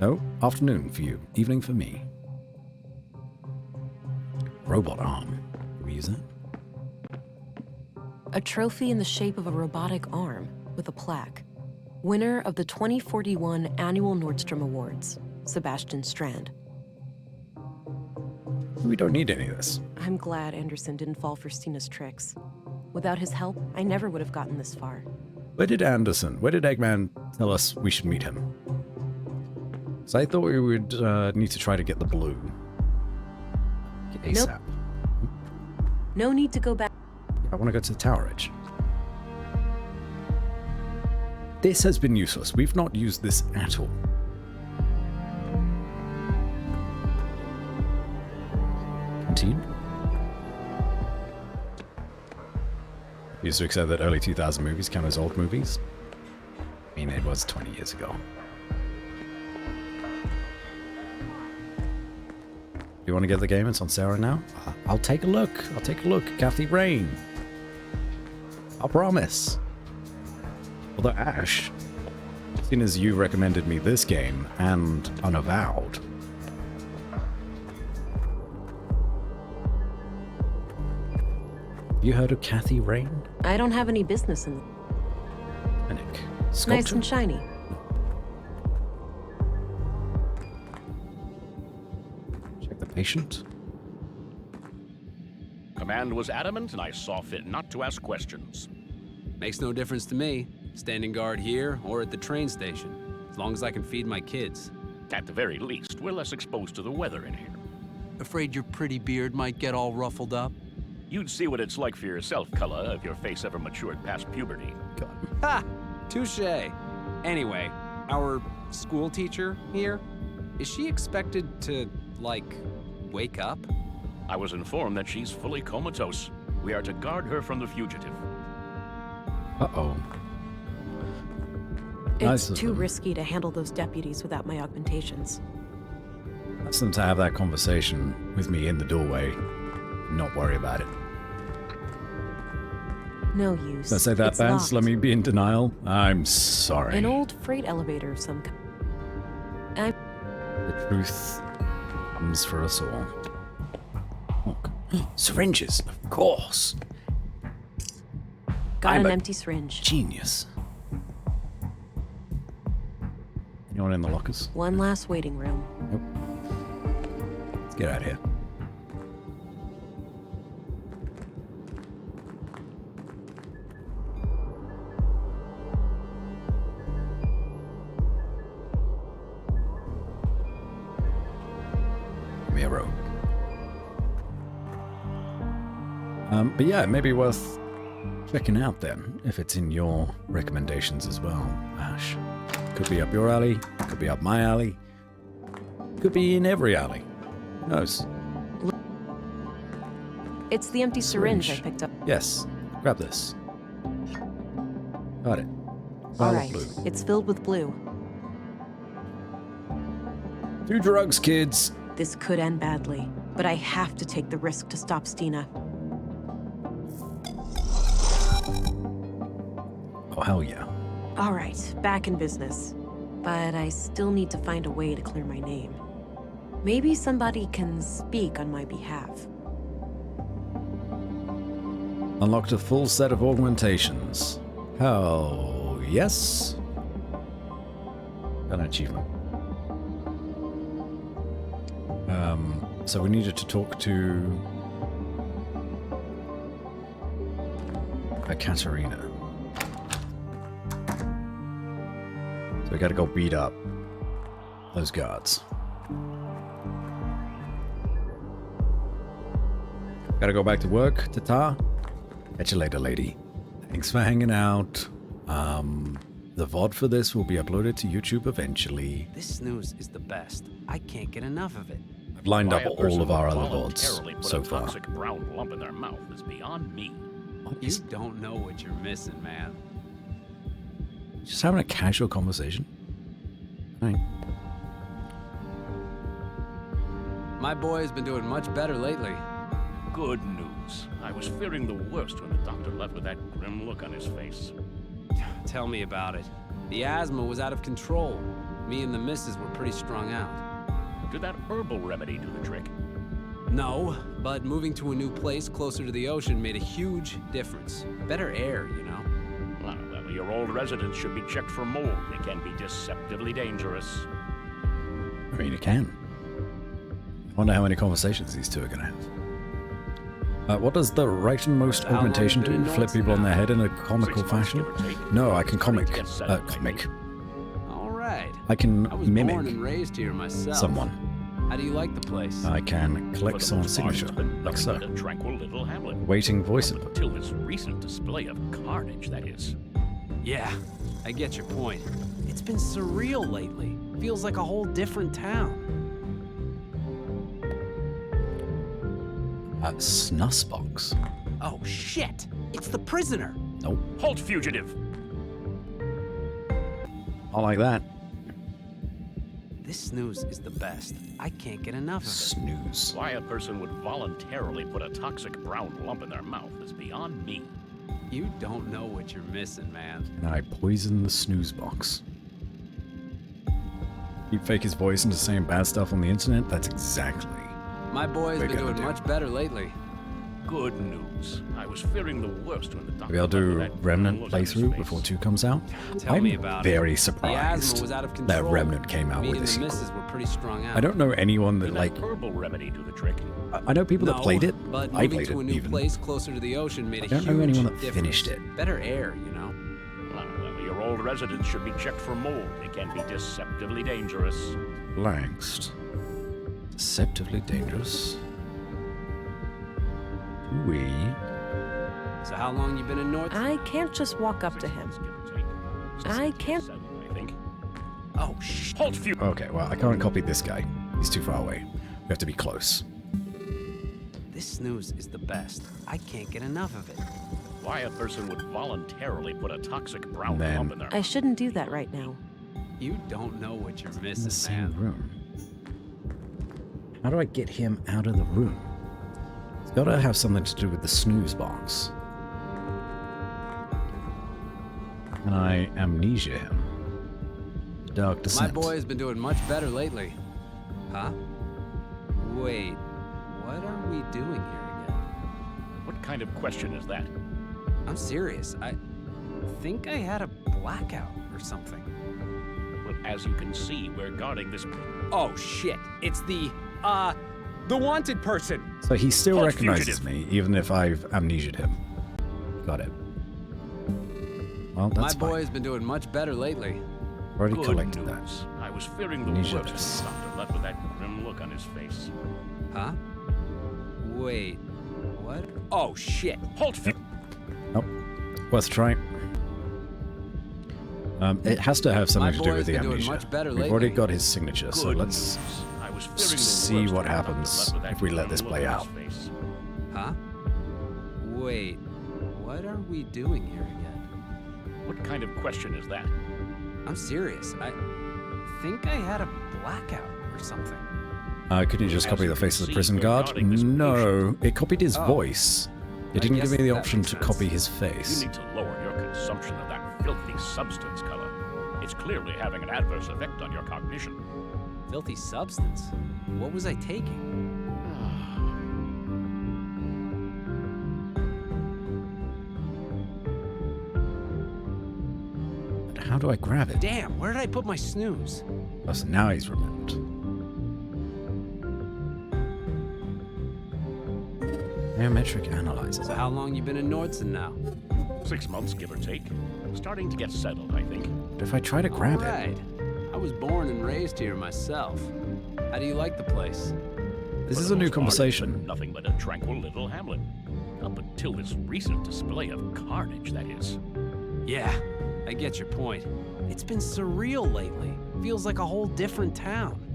No, afternoon for you. Evening for me. Robot arm. Can we use it? A trophy in the shape of a robotic arm with a plaque. Winner of the 2041 Annual Nordstrom Awards, Sebastian Strand. We don't need any of this. I'm glad Anderson didn't fall for Stina's tricks. Without his help, I never would have gotten this far. Where did Eggman tell us we should meet him? So I thought we would need to try to get the blue. ASAP. Nope. No need to go back. I want to go to the Tower Edge. This has been useless. We've not used this at all. Continue. Used to accept that early 2000 movies count as old movies. I mean, it was 20 years ago. You want to get the game? It's on sale right now. I'll take a look. I'll take a look. Kathy Rain. I promise. Although Ash, seeing as you recommended me this game and Unavowed, You heard of Kathy Rain? I don't have any business in Nick. Nice Sculptor? and shiny. Check the patient. Command was adamant, and I saw fit not to ask questions. Makes no difference to me, standing guard here or at the train station, as long as I can feed my kids. At the very least, we're less exposed to the weather in here. Afraid your pretty beard might get all ruffled up? You'd see what it's like for yourself, Cullah, if your face ever matured past puberty. Ha! Touche! Anyway, our school teacher here, is she expected to, like, wake up? I was informed that she's fully comatose. We are to guard her from the fugitive. Uh-oh. It's Nice of too them. risky to handle those deputies without my augmentations. Ask them to have that conversation with me in the doorway. Not worry about it. No use. Did I say that, It's Vance? locked. Let me be in denial. I'm sorry. An old freight elevator of some kind. The truth comes for us all. Look. Syringes, of course. Got I'm an a empty syringe. Genius. Anyone in the lockers? One last waiting room. Let's get out of here. Give me a rope. But yeah, it may be worth checking out then, if it's in your recommendations as well, Ash. Could be up your alley, could be up my alley, could be in every alley. Who knows? It's the empty syringe I Syringe. picked up. Yes, grab this. Got it. All Vial of right, blue. it's filled with blue. Do drugs, kids. This could end badly, but I have to take the risk to stop Stina. Oh, hell yeah. All right, back in business. But I still need to find a way to clear my name. Maybe somebody can speak on my behalf. Unlocked a full set of augmentations. Hell yes. Got an achievement. So we needed to talk to Katerina. So we gotta go beat up those guards. Gotta go back to work, Tata. Catch you later, lady. Thanks for hanging out. The VOD for this will be uploaded to YouTube eventually. This snooze is the best. I can't get enough of it. I've lined up Why a all person of our would other voluntarily VODs put so a far. toxic brown lump in their mouth is beyond me. What You is don't know what you're missing, man. just having a casual conversation? Right. My boy's been doing much better lately. Good news. I was fearing the worst when the doctor left with that grim look on his face. Tell me about it. The asthma was out of control. Me and the missus were pretty strung out. Did that herbal remedy do the trick? No, but moving to a new place closer to the ocean made a huge difference. Better air, you know? Well, your old residence should be checked for mold. It can be deceptively dangerous. I mean, it can. I wonder how many conversations these two are gonna have. What does the rightmost How long augmentation you been do? in Flip North people on now? their head in a comical 6 months, fashion? give or take. No, I can Starting to comic. get set up, Comic. All right. I can I was born and mimic raised here myself. someone. How do you like the place? I can For collect the someone's most part, signature, it's been like nothing so. but a tranquil little hamlet. Waiting voice input. Until this recent display of carnage, that is. Yeah, I get your point. It's been surreal lately. Feels like a whole different town. Snus box. Oh, shit! It's the prisoner! Nope, Halt, fugitive! not like that. This snooze is the best. I can't get enough of it. Snooze. Why a person would voluntarily put a toxic brown lump in their mouth is beyond me. You don't know what you're missing, man. And I poison the snooze box. Keep fake his voice into saying bad stuff on the internet? That's exactly. My boy's We're been gonna doing do. much better lately. Good news. I was fearing the worst when the doctor Maybe I'll do left with that Remnant grim look on his playthrough face. before 2 comes out. Tell I'm me about it. very The surprised asthma was out of that control. Remnant came out Me with and a the sequel. missus were pretty strung out. I don't know anyone that Did like. that herbal remedy do the trick? I know people that No, played it. but I moving played to a it new even. place closer to the ocean made I a don't know huge anyone that difference. finished it. Better air, you know. Well, your old residence should be checked for mold. It can be deceptively dangerous. Langsed. Deceptively dangerous. We. So how long you been in North? I can't just walk up to him. I can't. I think. Oh, shh. Halt, few. Okay, well, I can't copy this guy. He's too far away. We have to be close. This snooze is the best. I can't get enough of it. Why a person would voluntarily put a toxic brown Then- lump in their I shouldn't do that right now. You don't know what you're In the missing, same man. room. How do I get him out of the room? It's got to have something to do with the snooze box. Can I amnesia him? Dark My descent. boy has been doing much better lately. Huh? Wait, what are we doing here again? What kind of question is that? I'm serious. I think I had a blackout or something. Well, as you can see, we're guarding this. Oh shit! It's the wanted person. So he still Halt, recognizes fugitive. me, even if I've amnesiaed him. Got it. Well, that's My boy fine. has been doing much better lately. Already Good collected news. that. I was fearing the Amnesia worst when this. the doctor left with that grim look on his face. Huh? Wait, what? Oh shit! Halt, few. Oh, worth a try. It has to have something My to do boy's with the been doing amnesia. much better We've already lately. got his signature, so Good let's news. I was fearing the see worst what when the doctor happens left with that if we let grim this look play on out. his face. Huh? Wait, what are we doing here again? What kind of question is that? I'm serious. I think I had a blackout or something. Couldn't you just As copy you the can face of the see, prison we're guard? guarding this No, it copied his Oh. voice. It I didn't give guess me the that option makes to sense. copy his You face. need to lower your consumption of that filthy substance color. It's clearly having an adverse effect on your cognition. Filthy substance. What was I taking? But how do I grab it? Damn, where did I put my snooze? Oh, so now he's remembered. Biometric analyzer. So how long you been in Nordson now? 6 months, give or take. Starting to get settled, I think. But if I try to grab it, Right. I was born and raised here myself. How do you like the place? this For is the a new most part, it's conversation. been nothing but a tranquil little hamlet. Up until this recent display of carnage, that is. Yeah, I get your point. It's been surreal lately. Feels like a whole different town.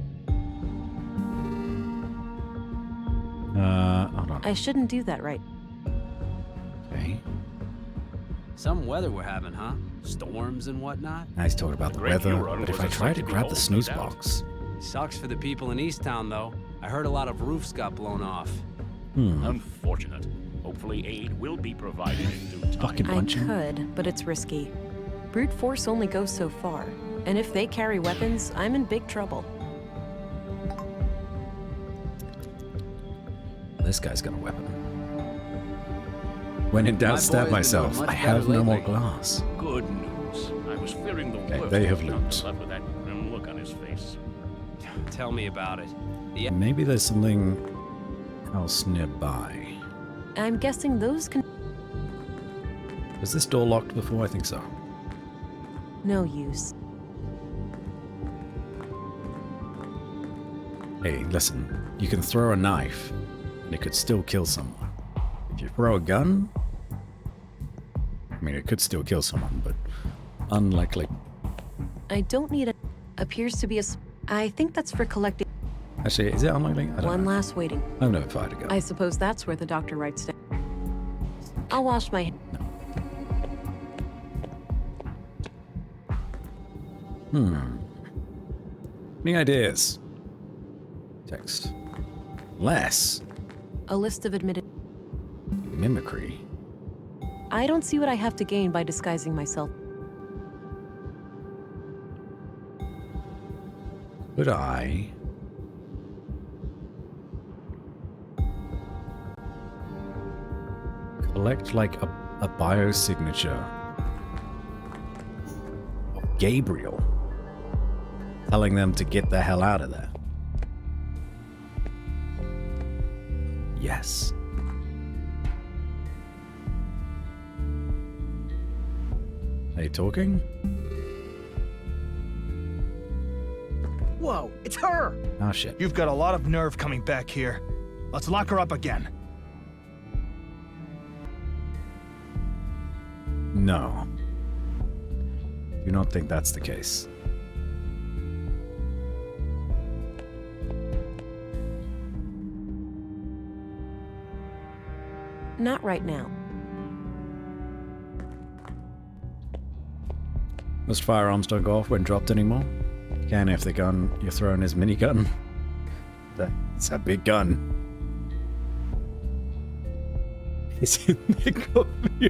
Hold on. I shouldn't do that right. Okay. Some weather we're having, huh? Storms and whatnot. Now he's talking about the Great weather, Huron but if was I a try sight to to grab the behold, snooze no doubt. box, Sucks for the people in Easttown, though. I heard a lot of roofs got blown off. Unfortunate. Hopefully aid will be provided in due time. fucking I punch him. could, but it's risky. Brute force only goes so far, and if they carry weapons, I'm in big trouble. This guy's got a weapon. When in My doubt, stab boy's been myself. doing much I have better no more lately. glass. Good news. I was fearing the Okay, worst. they have when the doctor loot. left with that grim look on his face. Tell me about it. The Maybe there's something else nearby. I'm guessing those can. Was this door locked before? I think so. No use. Hey, listen. You can throw a knife, and it could still kill someone. If you throw a gun, I mean, it could still kill someone, but unlikely. I don't need a. Appears to be a. I think that's for collecting. Actually, is it unlikely? I don't One know. last waiting. I've never fired a gun. I suppose that's where the doctor writes down. I'll wash my. Any ideas? Text. Less. A list of admitted. Mimicry. I don't see what I have to gain by disguising myself. Could I? Collect like a biosignature of Gabriel, telling them to get the hell out of there. Yes. Are you talking? Whoa, it's her! Oh shit. You've got a lot of nerve coming back here. Let's lock her up again. No. Do not think that's the case. Not right now. Most firearms don't go off when dropped anymore. You can if the gun you're throwing is minigun. It's a big gun. It's in the copy.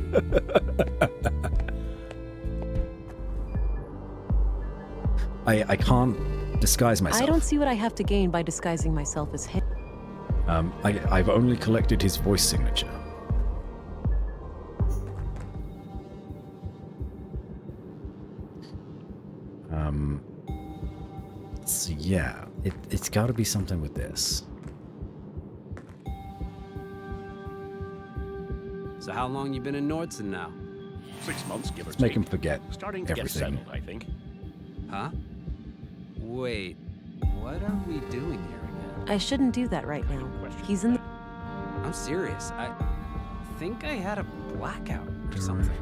I can't disguise myself. I don't see what I have to gain by disguising myself as him. I've only collected his voice signature. So yeah, it's got to be something with this. So how long you been in Nordson now? 6 months, give or Let's take. make him forget Starting to get everything. settled, I think. Huh? Wait, what are we doing here again? I shouldn't do that right now. He's in the... I'm serious. I think I had a blackout or something.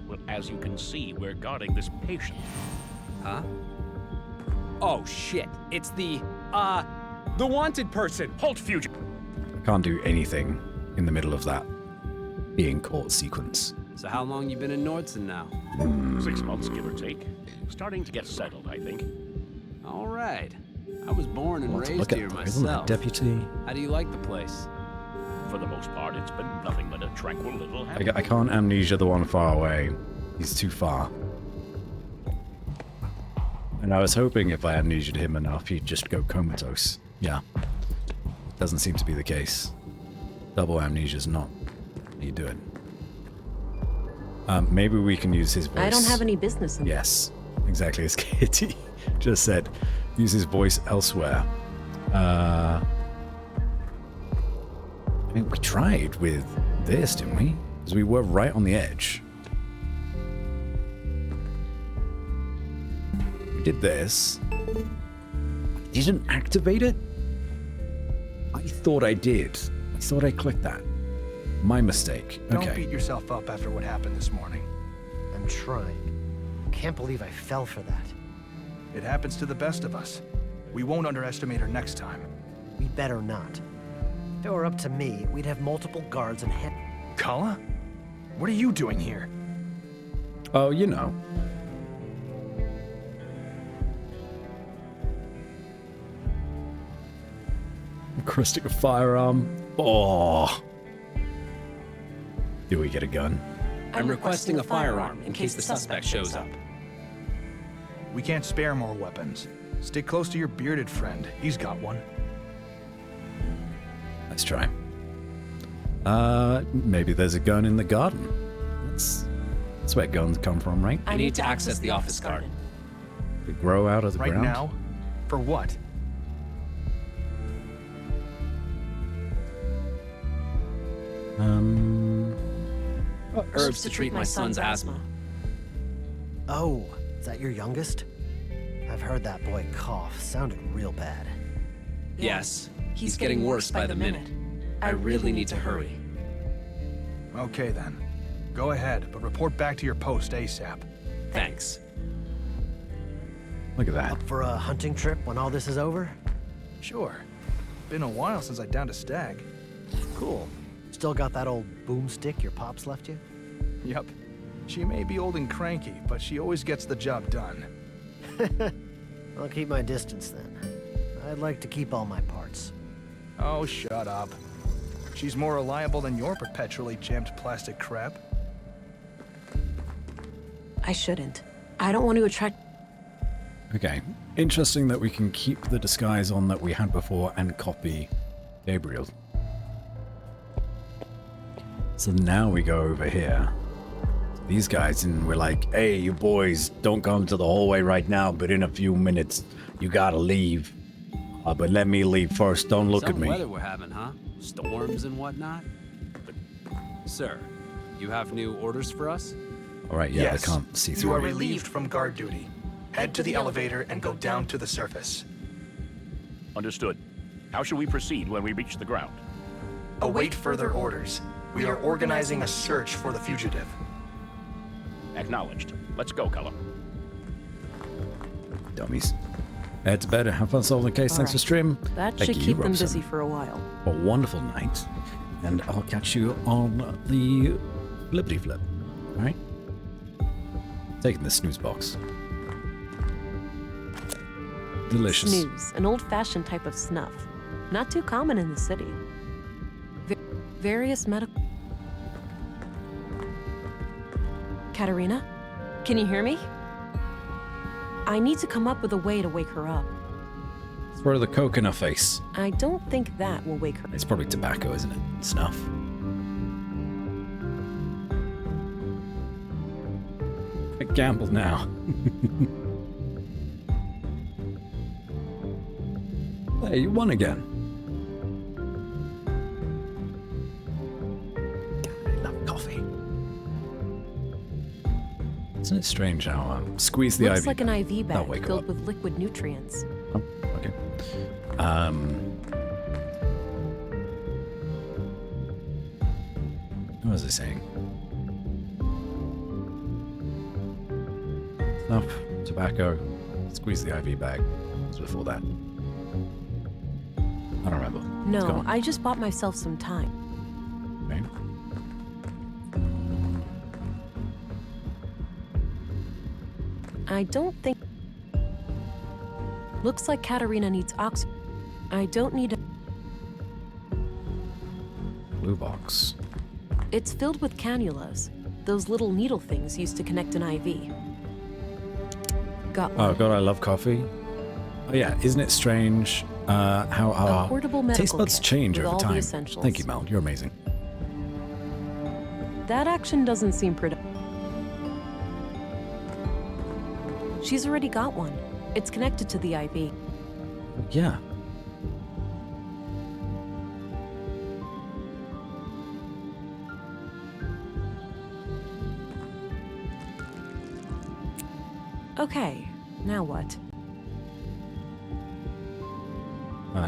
Well, as you can see, we're guarding this patient. Huh? Oh shit! It's the wanted person. Halt, fugitive! I can't do anything in the middle of that being caught sequence. So how long you been in Nordson now? 6 months, give or take. Starting to get settled, I think. All right. I was born and Well, to raised look at here them, isn't it, myself. deputy? How do you like the place? For the most part, it's been nothing but a tranquil little I can't amnesia the one far away. He's too far. And I was hoping if I amnesia'd him enough, he'd just go comatose. Yeah. Doesn't seem to be the case. Double amnesia's not. What are you doing? Maybe we can use his voice. I don't have any business in Yes, exactly as Katie just said. Use his voice elsewhere. I mean, we tried with this, didn't we? Because we were right on the edge. We did this. Didn't activate it? I thought I did. I thought I clicked that. My mistake. Don't Okay. beat yourself up after what happened this morning. I'm trying. Can't believe I fell for that. It happens to the best of us. We won't underestimate her next time. We better not. If it were up to me, we'd have multiple guards and Kala? What are you doing here? Oh, you know. Requesting a firearm. Oh. Do we get a gun? I'm requesting a firearm in case the suspect shows up. We can't spare more weapons. Stick close to your bearded friend. He's got one. Let's try. Maybe there's a gun in the garden. That's where guns come from, right? I need to access the office garden. They grow out of the Right ground. now? For what? Herbs to treat my son's asthma. Oh, is that your youngest? I've heard that boy cough. Sounded real bad. Yes, he's getting worse by the minute. I really need to hurry. Okay then. Go ahead, but report back to your post ASAP. Thanks. Look at that. Up for a hunting trip when all this is over? Sure. Been a while since I downed a stag. Cool. Still got that old boomstick your pops left you? Yup. She may be old and cranky, but she always gets the job done. I'll keep my distance then. I'd like to keep all my parts. Oh, shut up. She's more reliable than your perpetually jammed plastic crap. I shouldn't. I don't want to attract... Okay. Interesting that we can keep the disguise on that we had before and copy Gabriel. So now we go over here. These guys, and we're like, hey, you boys, don't go into the hallway right now, but in a few minutes, you gotta leave. But let me leave first. Don't look at me. Some weather we're having, huh? Storms and whatnot? Sir, you have new orders for us? All right, yeah, Yes. I can't see You through are it. relieved from guard duty. Head to the elevator and go down to the surface. Understood. How should we proceed when we reach the ground? Await further orders. We are organizing a search for the fugitive. Acknowledged. Let's go, Cullen. Dummies. Head to bed. Have fun solving the case. All Thanks for right. stream. That Thank should you, keep them Roxanne. busy for a while. A wonderful night. And I'll catch you on the flippity flip. All right? Taking the snooze box. Delicious. Snooze, an old-fashioned type of snuff. Not too common in the city. Various medical... Katerina? Can you hear me? I need to come up with a way to wake her up. Throw the coke in her face. I don't think that will wake her. It's probably tobacco, isn't it? Snuff. I gamble now. Hey, you won again. I love coffee. Isn't it strange how squeeze the Looks IV? like an IV That'll bag wake her filled up. with liquid nutrients. Oh, okay. What was I saying? Snuff, tobacco, squeeze the IV bag. It's before that. I don't remember. It's No, gone. I just bought myself some time. Okay. I don't think... Looks like Katerina needs oxygen. I don't need a... Blue box. It's filled with cannulas. Those little needle things used to connect an IV. Got one. Oh god, I love coffee. Oh yeah, isn't it strange how our portable taste medical buds kit change with over all the time? essentials. Thank you, Mel. You're amazing. That action doesn't seem productive. She's already got one. It's connected to the IV. Yeah. Okay, now what?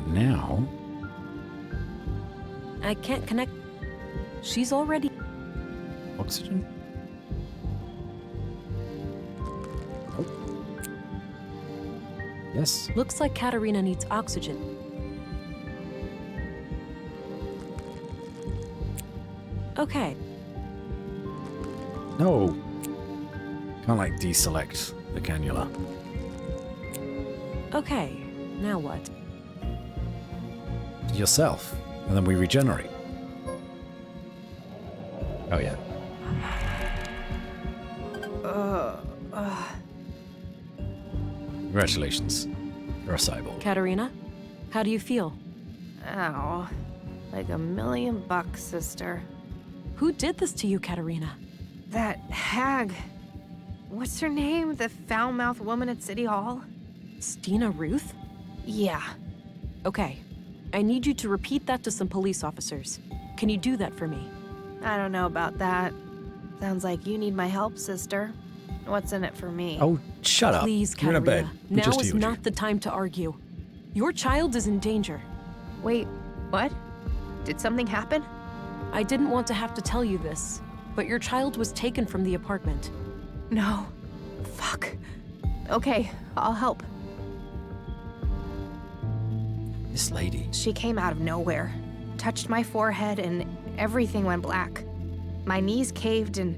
Now, I can't connect. She's already... oxygen? Oh. Yes. Looks like Katerina needs oxygen. Okay, No. Can't like deselect the cannula. okay, now what? Yourself. And then we regenerate. Oh yeah. Congratulations. You're a cyborg. Katerina, how do you feel? Ow. Like $1,000,000, sister. Who did this to you, Katerina? That hag. What's her name? The foul-mouthed woman at City Hall? Stina Ruth? Yeah. Okay, I need you to repeat that to some police officers. Can you do that for me? I don't know about that. Sounds like you need my help, sister. What's in it for me? Oh, shut up. Please, You're in a Katerina. bed. We Now just is healed you. not the time to argue. Your child is in danger. Wait, what? Did something happen? I didn't want to have to tell you this, but your child was taken from the apartment. No. Fuck. Okay, I'll help. This lady. She came out of nowhere, touched my forehead, and everything went black. My knees caved, and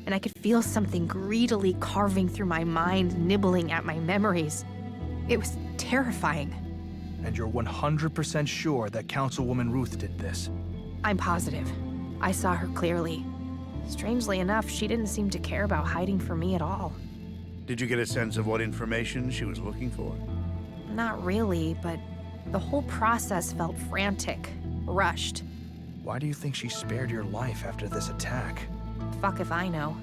I could feel something greedily carving through my mind, nibbling at my memories. It was terrifying. And you're 100% sure that Councilwoman Ruth did this? I'm positive. I saw her clearly. Strangely enough, she didn't seem to care about hiding from me at all. Did you get a sense of what information she was looking for? Not really, but the whole process felt frantic, rushed. Why do you think she spared your life after this attack? Fuck if I know.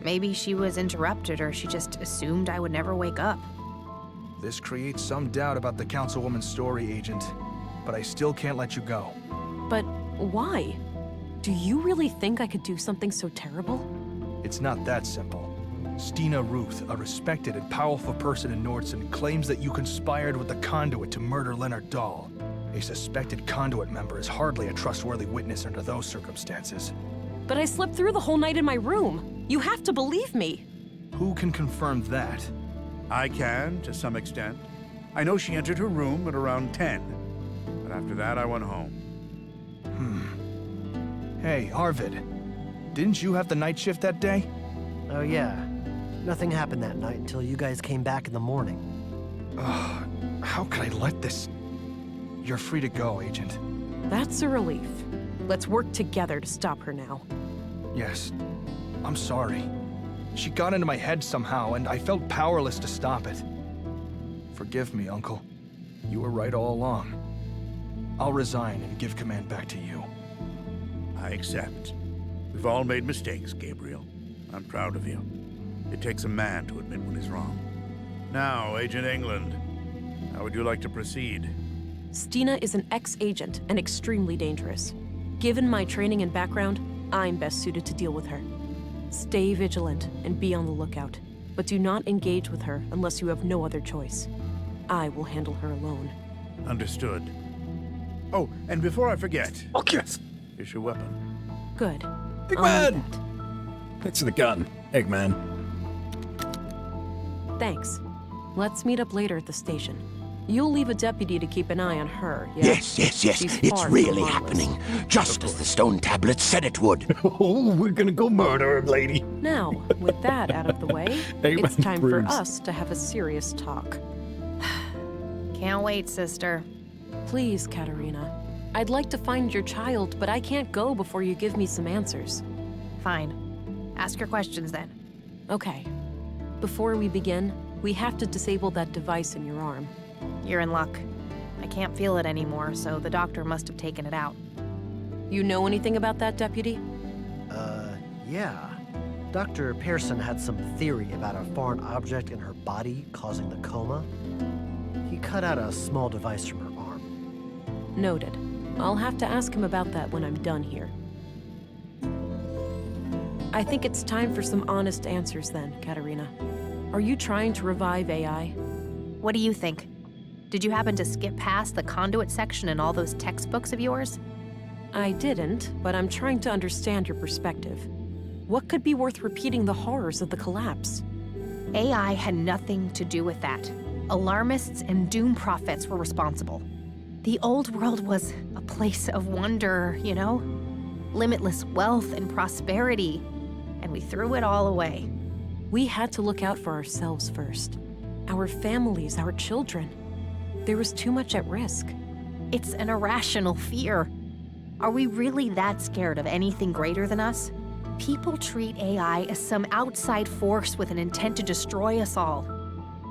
Maybe she was interrupted or she just assumed I would never wake up. This creates some doubt about the Councilwoman's story, Agent. But I still can't let you go. But why? Do you really think I could do something so terrible? It's not that simple. Stina Ruth, a respected and powerful person in Nordson, claims that you conspired with the Conduit to murder Leonard Dahl. A suspected Conduit member is hardly a trustworthy witness under those circumstances. But I slept through the whole night in my room. You have to believe me. Who can confirm that? I can, to some extent. I know she entered her room at around 10. But after that, I went home. Hey, Arvid. Didn't you have the night shift that day? Oh yeah. Nothing happened that night until you guys came back in the morning. How could I let this... You're free to go, Agent. That's a relief. Let's work together to stop her now. Yes. I'm sorry. She got into my head somehow, and I felt powerless to stop it. Forgive me, Uncle. You were right all along. I'll resign and give command back to you. I accept. We've all made mistakes, Gabriel. I'm proud of you. It takes a man to admit when he's wrong. Now, Agent England, how would you like to proceed? Stina is an ex-agent and extremely dangerous. Given my training and background, I'm best suited to deal with her. Stay vigilant and be on the lookout, but do not engage with her unless you have no other choice. I will handle her alone. Understood. Oh, and before I forget... Oh, yes! Here's your weapon. Good. Eggman! It's the gun, Eggman. Thanks. Let's meet up later at the station. You'll leave a deputy to keep an eye on her, yeah? Yes. She's It's far from really harmless. happening. Just as the stone tablet said it would. Oh, we're gonna go murder her, lady. Now, with that out of the way, Eggman it's time for proves. us to have a serious talk. Can't wait, sister. Please, Katerina. I'd like to find your child, but I can't go before you give me some answers. Fine. Ask your questions then. Okay. Before we begin, we have to disable that device in your arm. You're in luck. I can't feel it anymore, so the doctor must have taken it out. You know anything about that, Deputy? Yeah. Dr. Pearson had some theory about a foreign object in her body causing the coma. He cut out a small device from her arm. Noted. I'll have to ask him about that when I'm done here. I think it's time for some honest answers then, Katerina. Are you trying to revive AI? What do you think? Did you happen to skip past the conduit section in all those textbooks of yours? I didn't, but I'm trying to understand your perspective. What could be worth repeating the horrors of the collapse? AI had nothing to do with that. Alarmists and doom prophets were responsible. The old world was a place of wonder, you know? Limitless wealth and prosperity. And we threw it all away. We had to look out for ourselves first. Our families, our children. There was too much at risk. It's an irrational fear. Are we really that scared of anything greater than us? People treat AI as some outside force with an intent to destroy us all.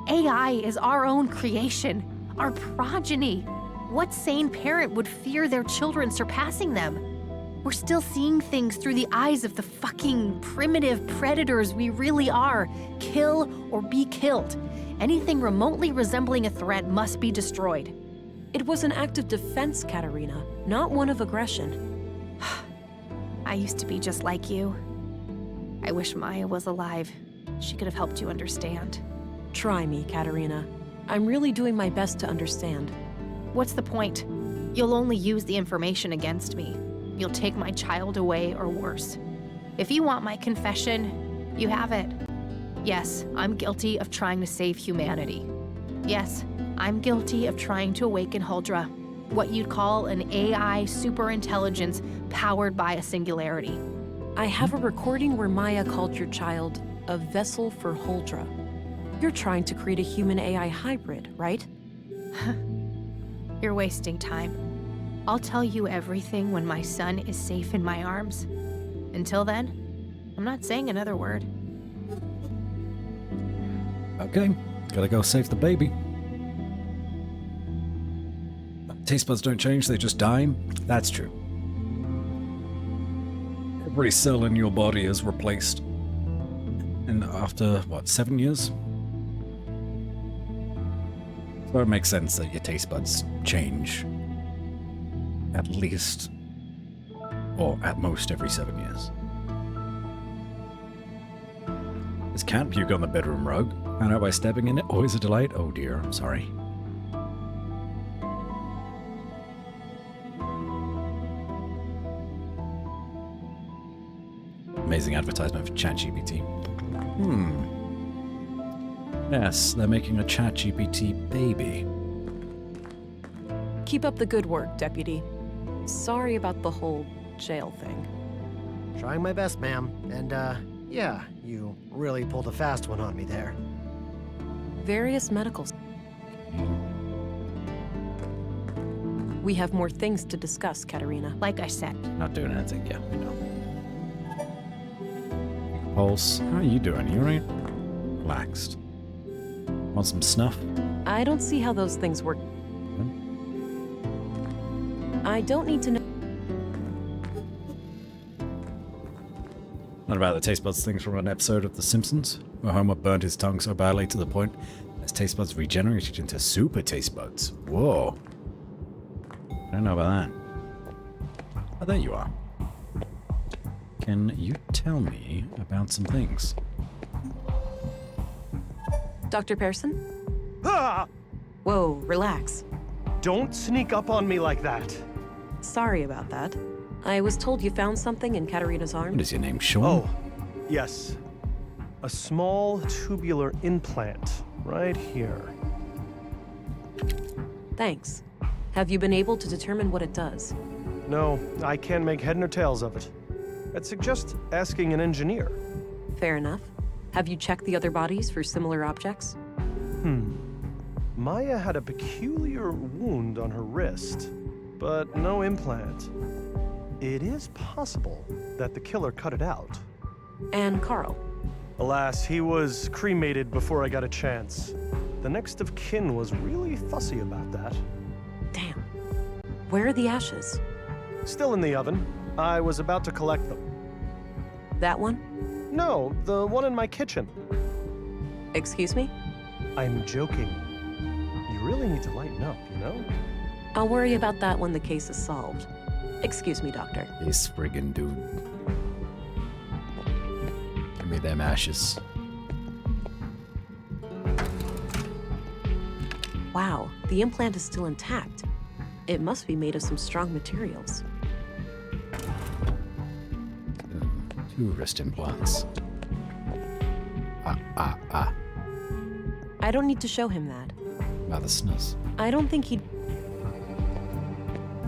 AI is our own creation, our progeny. What sane parent would fear their children surpassing them? We're still seeing things through the eyes of the fucking primitive predators we really are. Kill or be killed. Anything remotely resembling a threat must be destroyed. It was an act of defense, Katerina, not one of aggression. I used to be just like you. I wish Maya was alive. She could have helped you understand. Try me, Katerina. I'm really doing my best to understand. What's the point? You'll only use the information against me. You'll take my child away or worse. If you want my confession, you have it. Yes, I'm guilty of trying to save humanity. Yes, I'm guilty of trying to awaken Huldra, what you'd call an AI superintelligence powered by a singularity. I have a recording where Maya called your child a vessel for Huldra. You're trying to create a human-AI hybrid, right? You're wasting time. I'll tell you everything when my son is safe in my arms. Until then, I'm not saying another word. Okay, gotta go save the baby. Taste buds don't change, they just die. That's true. Every cell in your body is replaced. And after, what, 7 years? So it makes sense that your taste buds change. At least, or at most every 7 years. There's cat puke on the bedroom rug. Found out by stepping in it. Always a delight. Oh dear, I'm sorry. Amazing advertisement for ChatGPT. Yes, they're making a ChatGPT baby. Keep up the good work, Deputy. Sorry about the whole jail thing. Trying my best, ma'am. And, yeah, you really pulled a fast one on me there. Various medicals. We have more things to discuss, Katerina. Like I said. Not doing anything, yeah, we know. Pulse, how are you doing? You alright? Relaxed. Want some snuff? I don't see how those things work. I don't need to know. Not about the taste buds things from an episode of The Simpsons, where Homer burned his tongue so badly to the point his taste buds regenerated into super taste buds. Whoa. I don't know about that. Oh, there you are. Can you tell me about some things? Dr. Pearson? Ah! Whoa, relax. Don't sneak up on me like that. Sorry about that. I was told you found something in Katerina's arm. What is your name, Sean? Oh, yes. A small tubular implant right here. Thanks. Have you been able to determine what it does? No, I can't make head nor tails of it. I'd suggest asking an engineer. Fair enough. Have you checked the other bodies for similar objects? Maya had a peculiar wound on her wrist, but no implant. It is possible that the killer cut it out. And Carl? Alas, he was cremated before I got a chance. The next of kin was really fussy about that. Damn. Where are the ashes? Still in the oven. I was about to collect them. That one? No, the one in my kitchen. Excuse me? I'm joking. You really need to lighten up, you know? I'll worry about that when the case is solved. Excuse me, Doctor. This friggin' dude. Give me them ashes. Wow, the implant is still intact. It must be made of some strong materials. 2 wrist implants. I don't need to show him that. About the snus. I don't think he'd...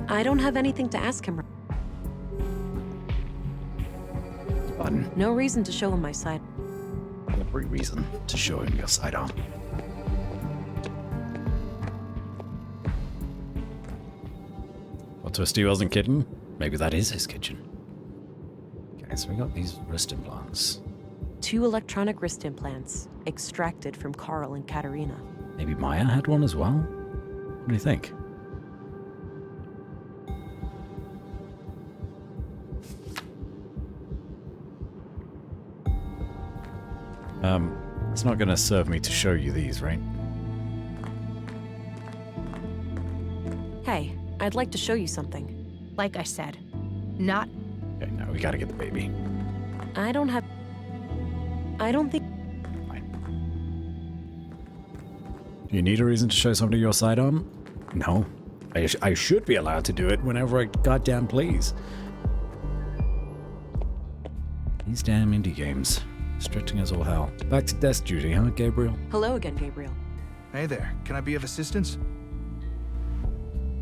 I don't have anything to ask him. Fun. No reason to show him my side. Every reason to show him your sidearm. Well, Twisty wasn't kidding. Maybe that is his kitchen. Okay, so we got these wrist implants. 2 electronic wrist implants, extracted from Carl and Katerina. Maybe Maya had one as well? What do you think? It's not gonna serve me to show you these, right? Hey, I'd like to show you something. Like I said, not... Okay, now we gotta get the baby. I don't think... Fine. Do you need a reason to show somebody your sidearm? No. I should be allowed to do it whenever I goddamn please. These damn indie games. Stretching us all hell. Back to desk duty, huh, Gabriel? Hello again, Gabriel. Hey there, can I be of assistance?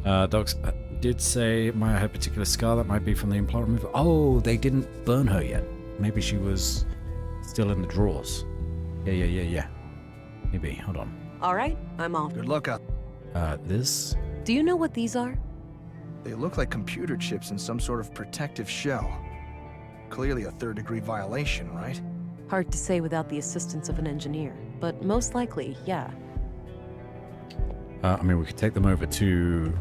Docs did say Maya had a particular scar that might be from the implant removal. Oh, they didn't burn her yet. Maybe she was still in the drawers. Yeah. Maybe, hold on. All right, I'm off. Good luck out. This? Do you know what these are? They look like computer chips in some sort of protective shell. Clearly a third-degree violation, right? Hard to say without the assistance of an engineer, but most likely, yeah. I mean, we could take them over to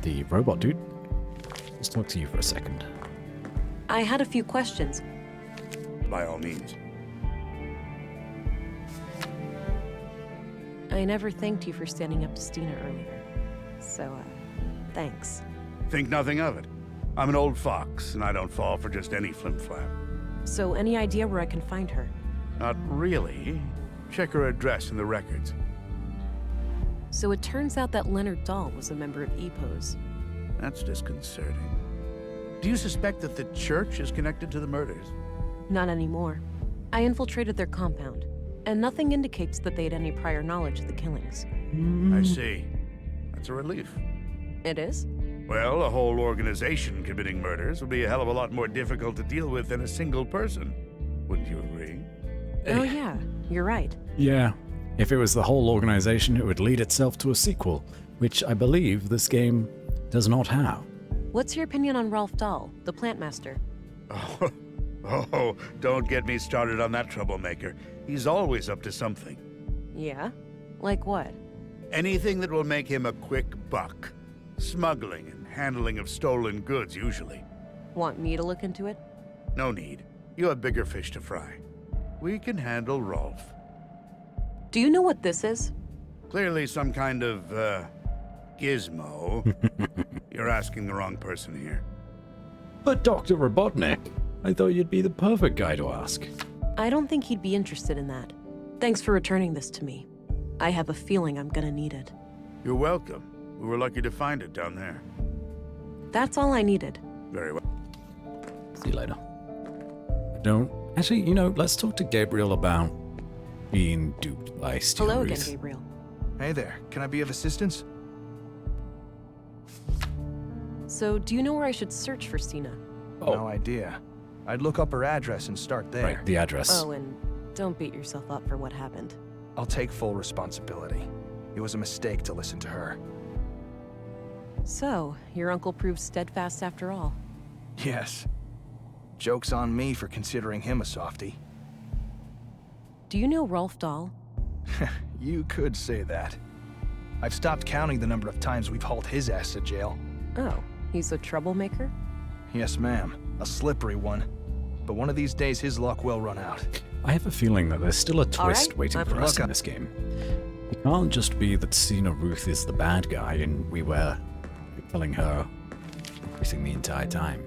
the robot dude. Let's talk to you for a second. I had a few questions. By all means. I never thanked you for standing up to Stina earlier. So, thanks. Think nothing of it. I'm an old fox, and I don't fall for just any flim-flam. So, any idea where I can find her? Not really. Check her address in the records. So it turns out that Leonard Dahl was a member of EPOS. That's disconcerting. Do you suspect that the church is connected to the murders? Not anymore. I infiltrated their compound, and nothing indicates that they had any prior knowledge of the killings. I see. That's a relief. It is? Well, a whole organization committing murders would be a hell of a lot more difficult to deal with than a single person. Wouldn't you agree? Oh yeah, you're right. Yeah. If it was the whole organization, it would lead itself to a sequel, which I believe this game does not have. What's your opinion on Rolf Dahl, the plant master? Oh, don't get me started on that troublemaker. He's always up to something. Yeah? Like what? Anything that will make him a quick buck. Smuggling and handling of stolen goods, usually. Want me to look into it? No need. You have bigger fish to fry. We can handle Rolf. Do you know what this is? Clearly some kind of, gizmo. You're asking the wrong person here. But Dr. Robotnik, I thought you'd be the perfect guy to ask. I don't think he'd be interested in that. Thanks for returning this to me. I have a feeling I'm gonna need it. You're welcome. We were lucky to find it down there. That's all I needed. Very well. See you later. Actually, let's talk to Gabriel about being duped by Stina Hello Ruth. again, Gabriel. Hey there, can I be of assistance? So, do you know where I should search for Stina? No idea. I'd look up her address and start there. Right, the address. Oh, and don't beat yourself up for what happened. I'll take full responsibility. It was a mistake to listen to her. So, your uncle proved steadfast after all. Yes. Joke's on me for considering him a softie. Do you know Rolf Dahl? You could say that. I've stopped counting the number of times we've hauled his ass to jail. Oh, he's a troublemaker? Yes, ma'am. A slippery one. But one of these days his luck will run out. I have a feeling that there's still a twist waiting for us Look, in this game. It can't just be that Stina Ruth is the bad guy and we were killing her everything the entire time.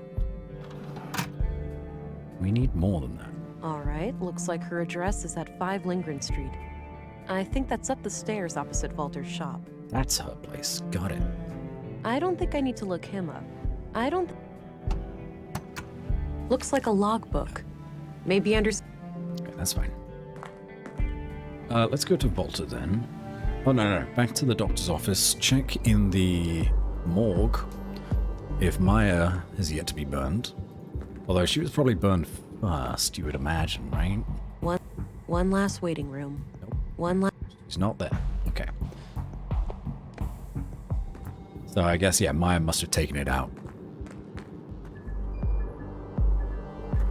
We need more than that. Alright, looks like her address is at 5 Lindgren Street. I think that's up the stairs opposite Walter's shop. That's her place. Got it. I don't think I need to look him up. Looks like a logbook. Maybe Okay, that's fine. Let's go to Volta then. Oh, no. Back to the doctor's office. Check in the morgue if Maya has yet to be burned. Although she was probably burned first, you would imagine, right? One last waiting room. Nope. She's not there. Okay. So I guess, yeah, Maya must have taken it out.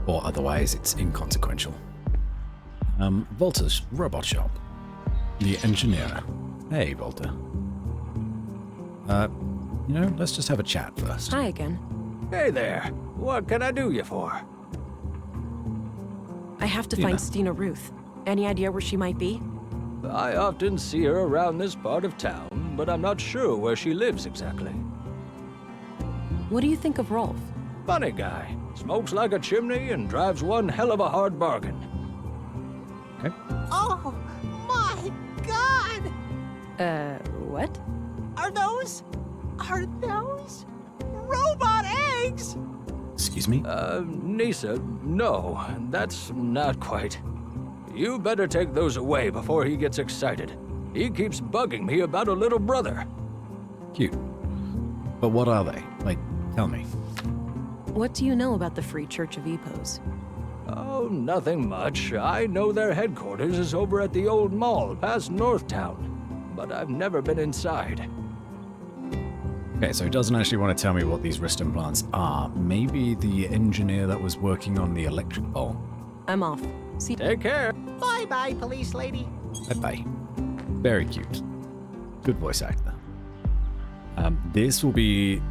Or otherwise, it's inconsequential. Volta's robot shop. The engineer. Hey, Volta. Let's just have a chat first. Hi again. Hey there. What can I do you for? I have to find Stina Ruth. Any idea where she might be? I often see her around this part of town, but I'm not sure where she lives exactly. What do you think of Rolf? Funny guy. Smokes like a chimney and drives one hell of a hard bargain. Okay. Oh, my God! What? Are those robot eggs? Excuse me? Nisa, no, that's not quite. You better take those away before he gets excited. He keeps bugging me about a little brother. Cute. But what are they? Like, tell me. What do you know about the Free Church of EPOS? Oh, nothing much. I know their headquarters is over at the old mall past Northtown, but I've never been inside. Okay, so he doesn't actually want to tell me what these wrist implants are. Maybe the engineer that was working on the electric pole. I'm off. See. Take care. Bye-bye, police lady. Bye-bye. Very cute. Good voice actor. This will be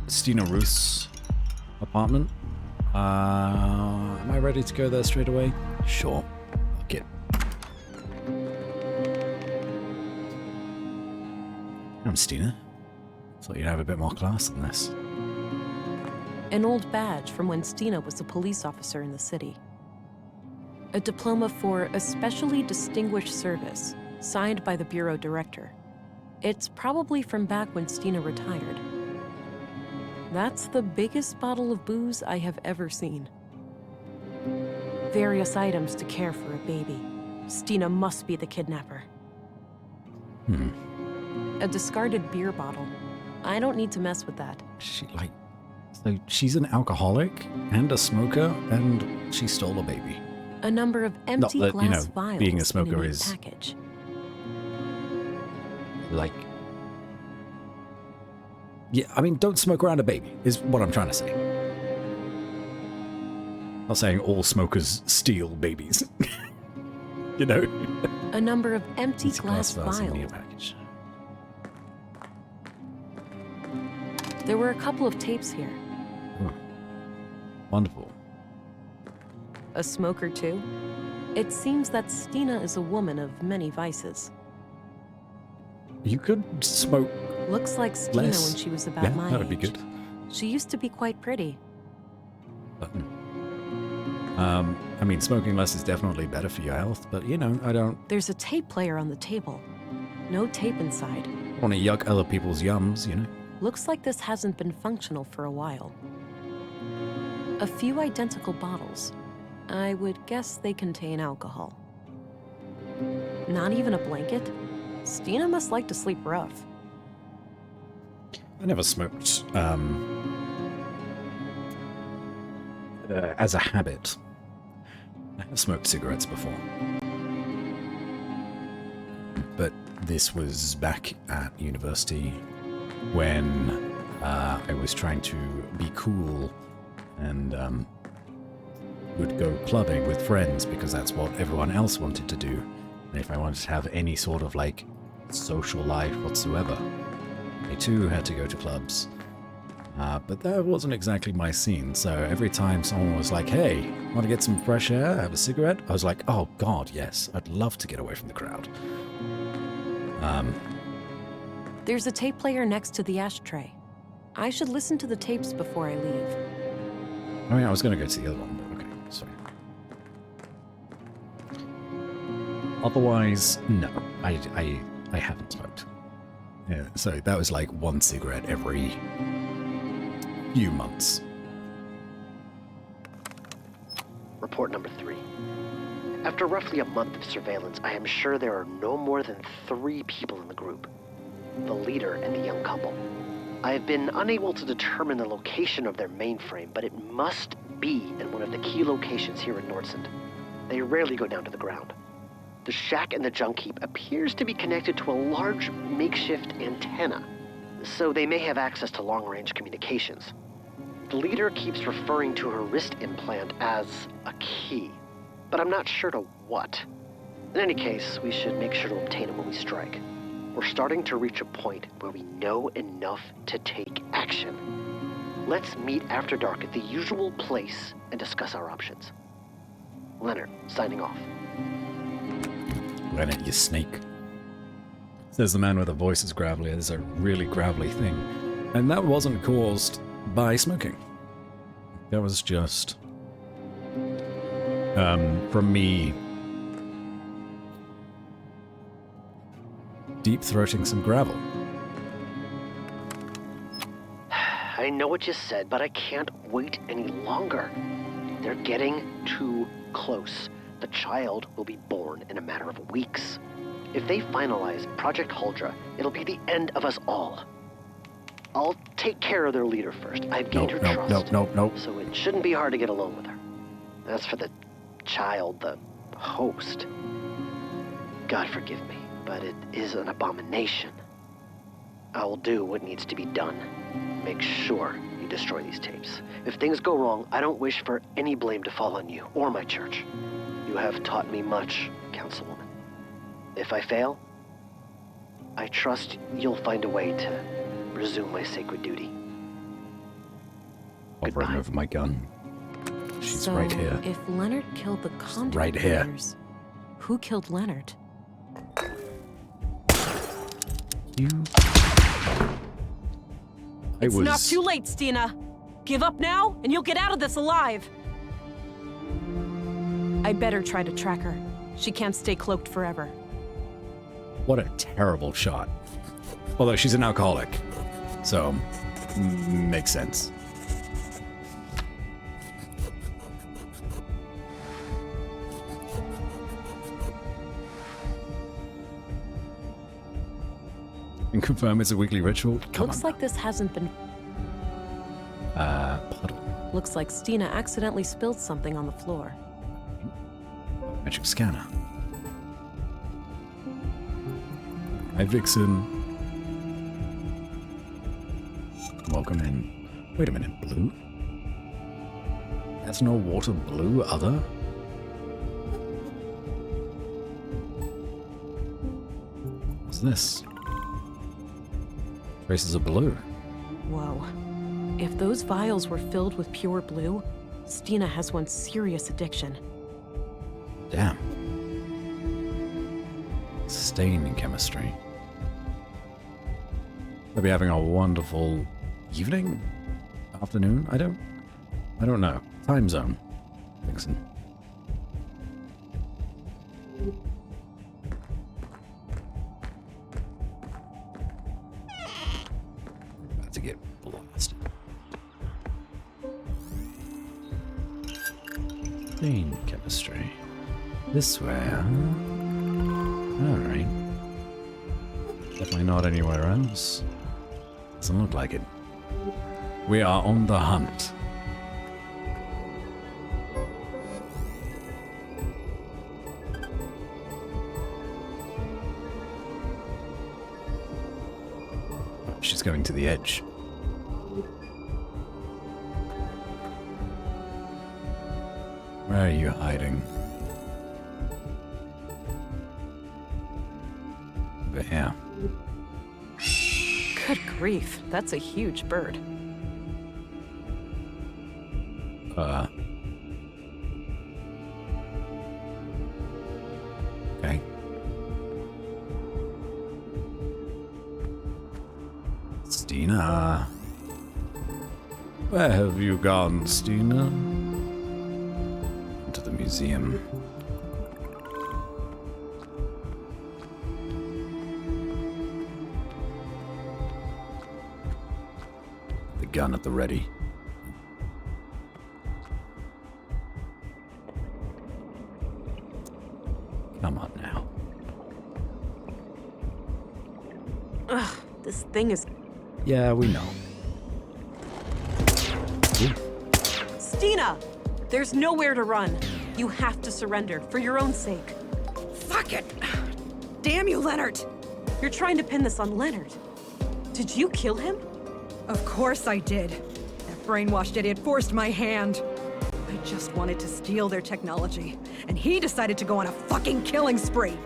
Stina Ruth's apartment. Am I ready to go there straight away? Sure. Fuck it. I'm Stina. Thought you'd have a bit more class than this. An old badge from when Stina was a police officer in the city. A diploma for especially distinguished service, signed by the bureau director. It's probably from back when Stina retired. That's the biggest bottle of booze I have ever seen. Various items to care for a baby. Stina must be the kidnapper. A discarded beer bottle. I don't need to mess with that. So she's an alcoholic and a smoker, and she stole a baby. A number of empty Not that, glass vials being a in smoker neat is package. Yeah, I mean, don't smoke around a baby, is what I'm trying to say. Not saying all smokers steal babies. You know? A number of empty It's glass vials in a vials. package. There were a couple of tapes here. Wonderful. A smoker, too? It seems that Stina is a woman of many vices. You could smoke Looks like Stina less. when she was about Yeah, my that would be age. good. She used to be quite pretty. I mean, smoking less is definitely better for your health, but I don't There's a tape player on the table. No tape inside. want to yuck other people's yums, Looks like this hasn't been functional for a while. A few identical bottles. I would guess they contain alcohol. Not even a blanket? Stina must like to sleep rough. I never smoked as a habit. I have smoked cigarettes before. But this was back at university when I was trying to be cool and would go clubbing with friends because that's what everyone else wanted to do. And if I wanted to have any sort of social life whatsoever, I too had to go to clubs. But that wasn't exactly my scene, so every time someone was like, hey, want to get some fresh air, have a cigarette? I was like, oh god, yes, I'd love to get away from the crowd. There's a tape player next to the ashtray. I should listen to the tapes before I leave. I mean, I was going to go to the other one, but okay, sorry. Otherwise, no, I haven't smoked. Yeah, so that was like one cigarette every few months. Report number 3. After roughly a month of surveillance, I am sure there are no more than 3 people in the group. The leader and the young couple. I have been unable to determine the location of their mainframe, but it must be in one of the key locations here in Nordsund. They rarely go down to the ground. The shack in the junk heap appears to be connected to a large makeshift antenna, so they may have access to long-range communications. The leader keeps referring to her wrist implant as a key, but I'm not sure to what. In any case, we should make sure to obtain it when we strike. We're starting to reach a point where we know enough to take action. Let's meet after dark at the usual place and discuss our options. Leonard, signing off. Leonard, you snake. Says the man with a voice as gravelly as a really gravelly thing. And that wasn't caused by smoking. That was just from me deep-throating some gravel. I know what you said, but I can't wait any longer. They're getting too close. The child will be born in a matter of weeks. If they finalize Project Huldra, it'll be the end of us all. I'll take care of their leader first. I've gained her trust. No. So it shouldn't be hard to get along with her. As for the child, the host, God forgive me, but it is an abomination. I will do what needs to be done. Make sure you destroy these tapes. If things go wrong, I don't wish for any blame to fall on you or my church. You have taught me much, Councilwoman. If I fail, I trust you'll find a way to resume my sacred duty. Hovering over my gun. She's so right here. If Leonard killed the conduit right here. members, who killed Leonard? You. It's not too late, Stina. Give up now, and you'll get out of this alive. I better try to track her. She can't stay cloaked forever. What a terrible shot. Although she's an alcoholic, so makes sense. And confirm it's a weekly ritual. Come Looks on. like this hasn't been. Puddle. Looks like Stina accidentally spilled something on the floor. Magic scanner. Hi, Vixen. Welcome in. Wait a minute, blue? There's no water blue other? What's this? Traces of blue. Whoa. If those vials were filled with pure blue, Stina has one serious addiction. Damn. Stain chemistry. They'll be having a wonderful evening? Afternoon? I don't know. Time zone. Vixen. About to get blasted. Stain chemistry. This way, huh? Alright. Definitely not anywhere else. Doesn't look like it. We are on the hunt. She's going to the edge. Where are you hiding? Over here. Good grief, that's a huge bird. Okay. Stina. Where have you gone, Stina? Into the museum. The gun at the ready. Come on now. Ugh, this thing is. Yeah, we know. Ooh. Stina! There's nowhere to run. You have to surrender, for your own sake. Fuck it! Damn you, Leonard! You're trying to pin this on Leonard. Did you kill him? Of course I did. That brainwashed idiot forced my hand. I just wanted to steal their technology, and he decided to go on a fucking killing spree.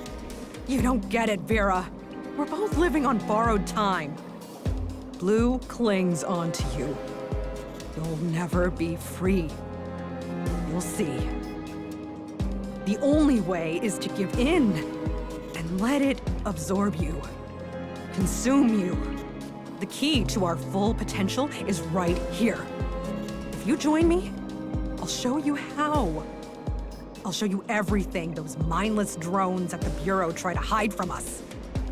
You don't get it, Vera. We're both living on borrowed time. Blue clings onto you. You'll never be free. You'll see. The only way is to give in and let it absorb you, consume you. The key to our full potential is right here. If you join me, I'll show you how. I'll show you everything those mindless drones at the Bureau try to hide from us.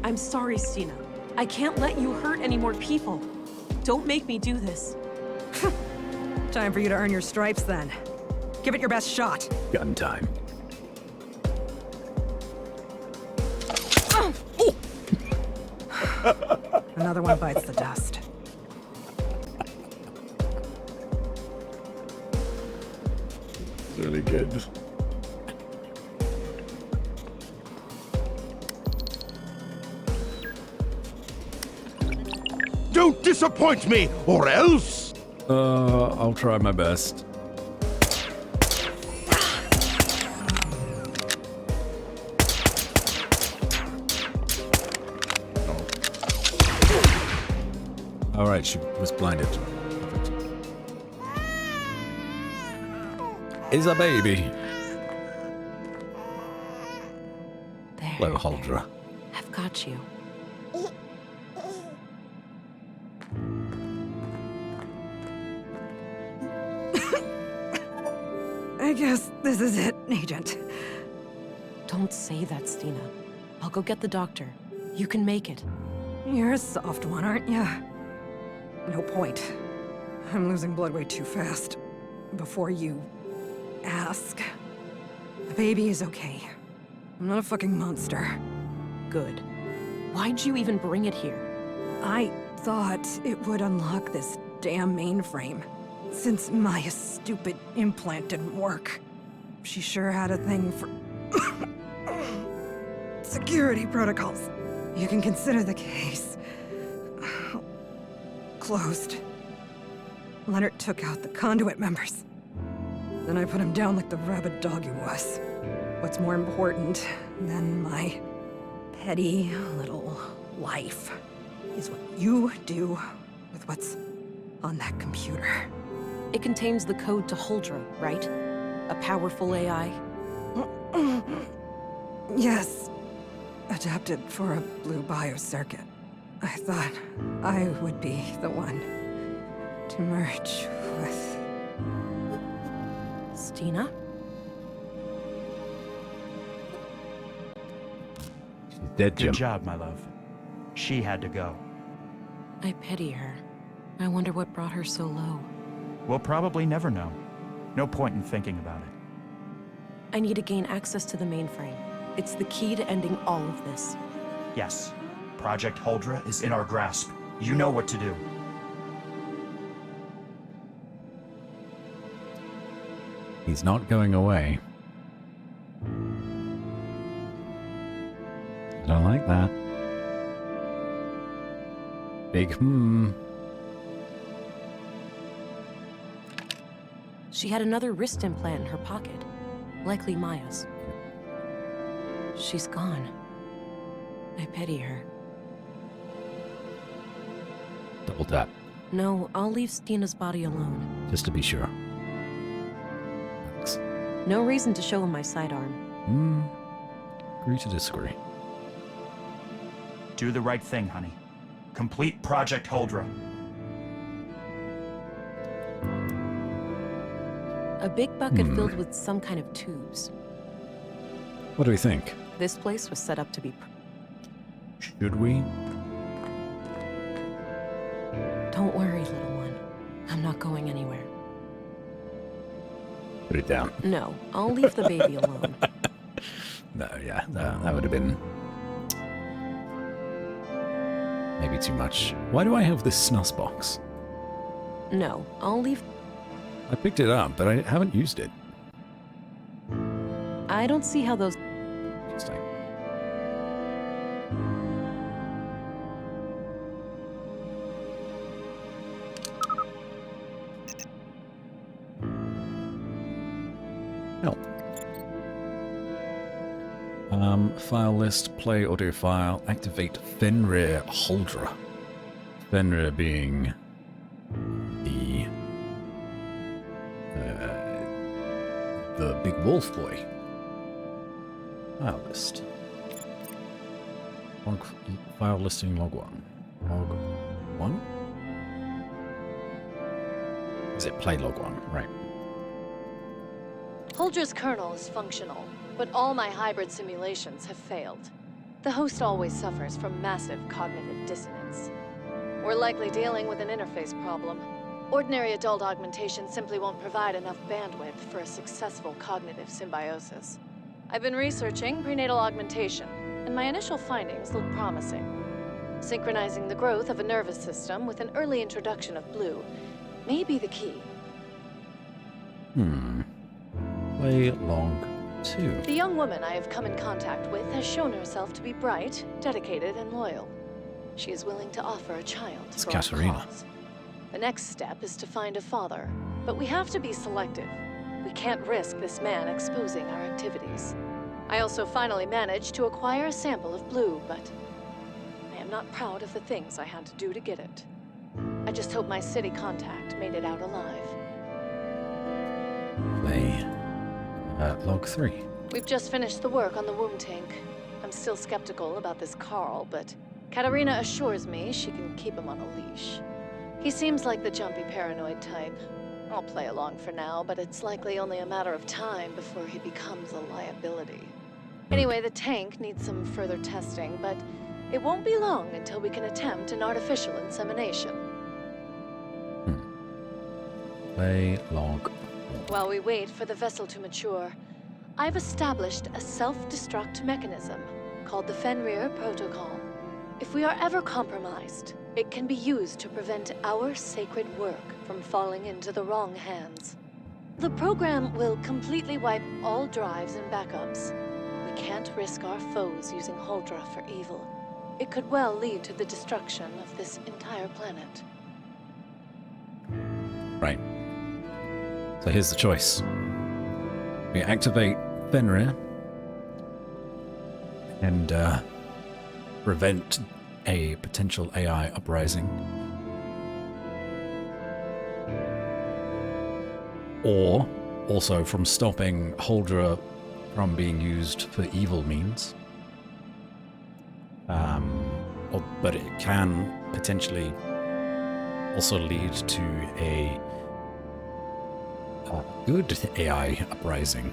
I'm sorry, Stina. I can't let you hurt any more people. Don't make me do this. Time for you to earn your stripes, then. Give it your best shot. Gun time. Another one bites the dust. Really good. Don't disappoint me, or else! I'll try my best. Alright, she was blinded. is a baby. There. Hello, Huldra. I've got you. I guess this is it, Agent. Don't say that, Stina. I'll go get the doctor. You can make it. You're a soft one, aren't you? No point. I'm losing blood way too fast. Before you ask. The baby is okay. I'm not a fucking monster. Good. Why'd you even bring it here? I thought it would unlock this damn mainframe. Since Maya's stupid implant didn't work. She sure had a thing for security protocols. You can consider the case closed. Leonard took out the conduit members. Then I put him down like the rabid dog he was. What's more important than my petty little life is what you do with what's on that computer. It contains the code to Huldra, right? A powerful AI? Yes. Adapted for a blue biocircuit. I thought I would be the one to merge with... Stina? She's dead, Jim. Good job, my love. She had to go. I pity her. I wonder what brought her so low. We'll probably never know. No point in thinking about it. I need to gain access to the mainframe. It's the key to ending all of this. Yes. Project Huldra is in our grasp. You know what to do. He's not going away. I don't like that. Big She had another wrist implant in her pocket. Likely Maya's. She's gone. I pity her. Double tap, No, I'll leave Stina's body alone. just to be sure. Thanks. No reason to show him my sidearm. Agree to disagree. Do the right thing, honey. Complete Project Huldra. A big bucket filled with some kind of tubes. What do we think? This place was set up to be... Should we? Don't worry, little one. I'm not going anywhere. Put it down. No, I'll leave the baby alone. No, yeah, that would have been maybe too much. Why do I have this snus box? No, I'll leave... I picked it up, but I haven't used it. I don't see how those... Interesting. Help. File list, play audio file, activate Fenrir Huldra. Fenrir being the big wolf boy. File list. File listing log 1. Log 1? Is it play log 1? Right. Huldra's kernel is functional, but all my hybrid simulations have failed. The host always suffers from massive cognitive dissonance. We're likely dealing with an interface problem. Ordinary adult augmentation simply won't provide enough bandwidth for a successful cognitive symbiosis. I've been researching prenatal augmentation, and my initial findings look promising. Synchronizing the growth of a nervous system with an early introduction of blue may be the key. Play log 2. The young woman I have come in contact with has shown herself to be bright, dedicated, and loyal. She is willing to offer a child It's for Katarina. our cause. The next step is to find a father, but we have to be selective. We can't risk this man exposing our activities. I also finally managed to acquire a sample of blue, but I am not proud of the things I had to do to get it. I just hope my city contact made it out alive. Play Log 3. We've just finished the work on the womb tank. I'm still skeptical about this Carl, but Katerina assures me she can keep him on a leash. He seems like the jumpy paranoid type. I'll play along for now, but it's likely only a matter of time before he becomes a liability. Anyway, the tank needs some further testing, but it won't be long until we can attempt an artificial insemination. Play log. While we wait for the vessel to mature, I've established a self-destruct mechanism called the Fenrir Protocol. If we are ever compromised, it can be used to prevent our sacred work from falling into the wrong hands. The program will completely wipe all drives and backups. We can't risk our foes using Huldra for evil. It could well lead to the destruction of this entire planet. Right. So here's the choice. We activate Fenrir and prevent a potential AI uprising. Or also from stopping Huldra from being used for evil means. But it can potentially also lead to a good AI uprising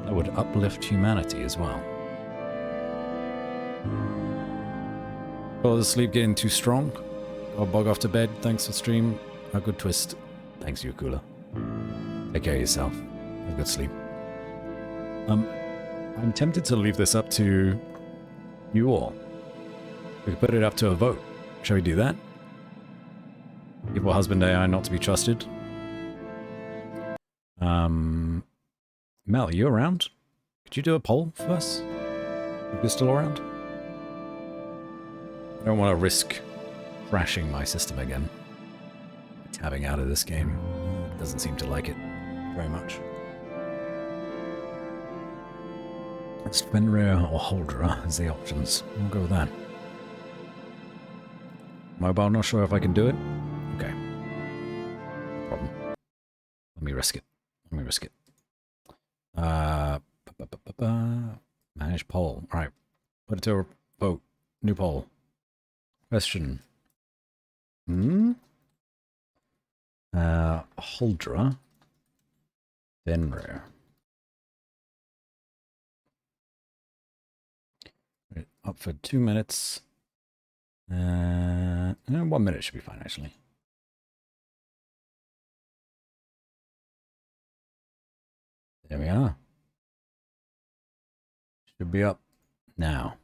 that would uplift humanity as well. Oh, the sleep getting too strong? I'll bog off to bed. Thanks for stream. A good twist. Thanks, Yukula. Take care of yourself. Have a good sleep. I'm tempted to leave this up to you all. We could put it up to a vote. Shall we do that? Evil husband AI not to be trusted. Mel, are you around? Could you do a poll for us? If you're still around? I don't want to risk crashing my system again. Tabbing out of this game. Doesn't seem to like it very much. It's Fenrir or Huldra as the options. We'll go with that. Mobile, not sure if I can do it. Okay. No problem. Let me risk it. Let me risk it. Manage poll. Alright. Put it to a vote. New poll. Question. Huldra. Fenrir. Up for 2 minutes. 1 minute should be fine, actually. There we are. Should be up now.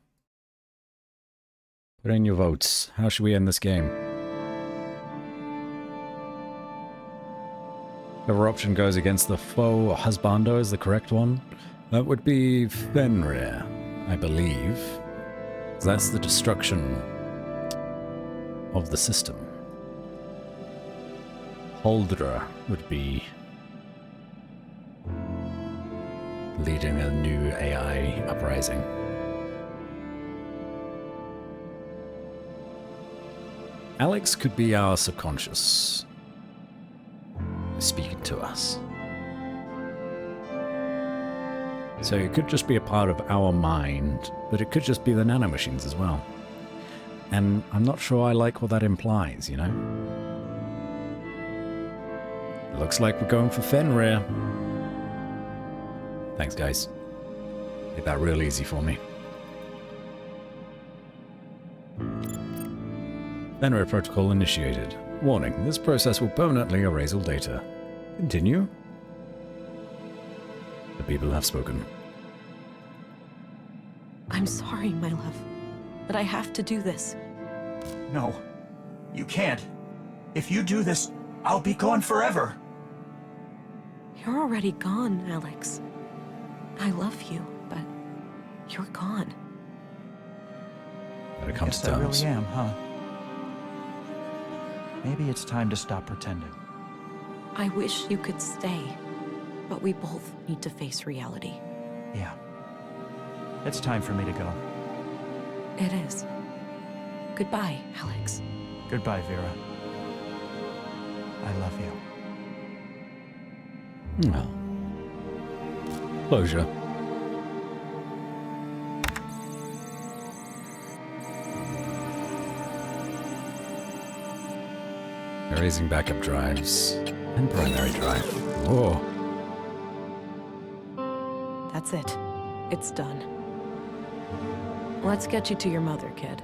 Put in your votes. How should we end this game? Whichever option goes against the foe husbando is the correct one. That would be Fenrir, I believe. That's the destruction of the system. Huldra would be leading a new AI uprising. Alex could be our subconscious, speaking to us. So it could just be a part of our mind, but it could just be the nanomachines as well. And I'm not sure I like what that implies, you know? It looks like we're going for Fenrir. Thanks, guys. Made that real easy for me. Fenrir protocol initiated. Warning, this process will permanently erase all data. Continue. The people have spoken. I'm sorry, my love, but I have to do this. No, you can't. If you do this, I'll be gone forever. You're already gone, Alex. I love you, but you're gone. Better come to Yes, I terms. really am, huh? Maybe it's time to stop pretending. I wish you could stay, but we both need to face reality. Yeah. It's time for me to go. It is. Goodbye, Alex. Goodbye, Vera. I love you. Well, closure. Erasing backup drives and primary drive. Whoa. That's it. It's done. Let's get you to your mother, kid.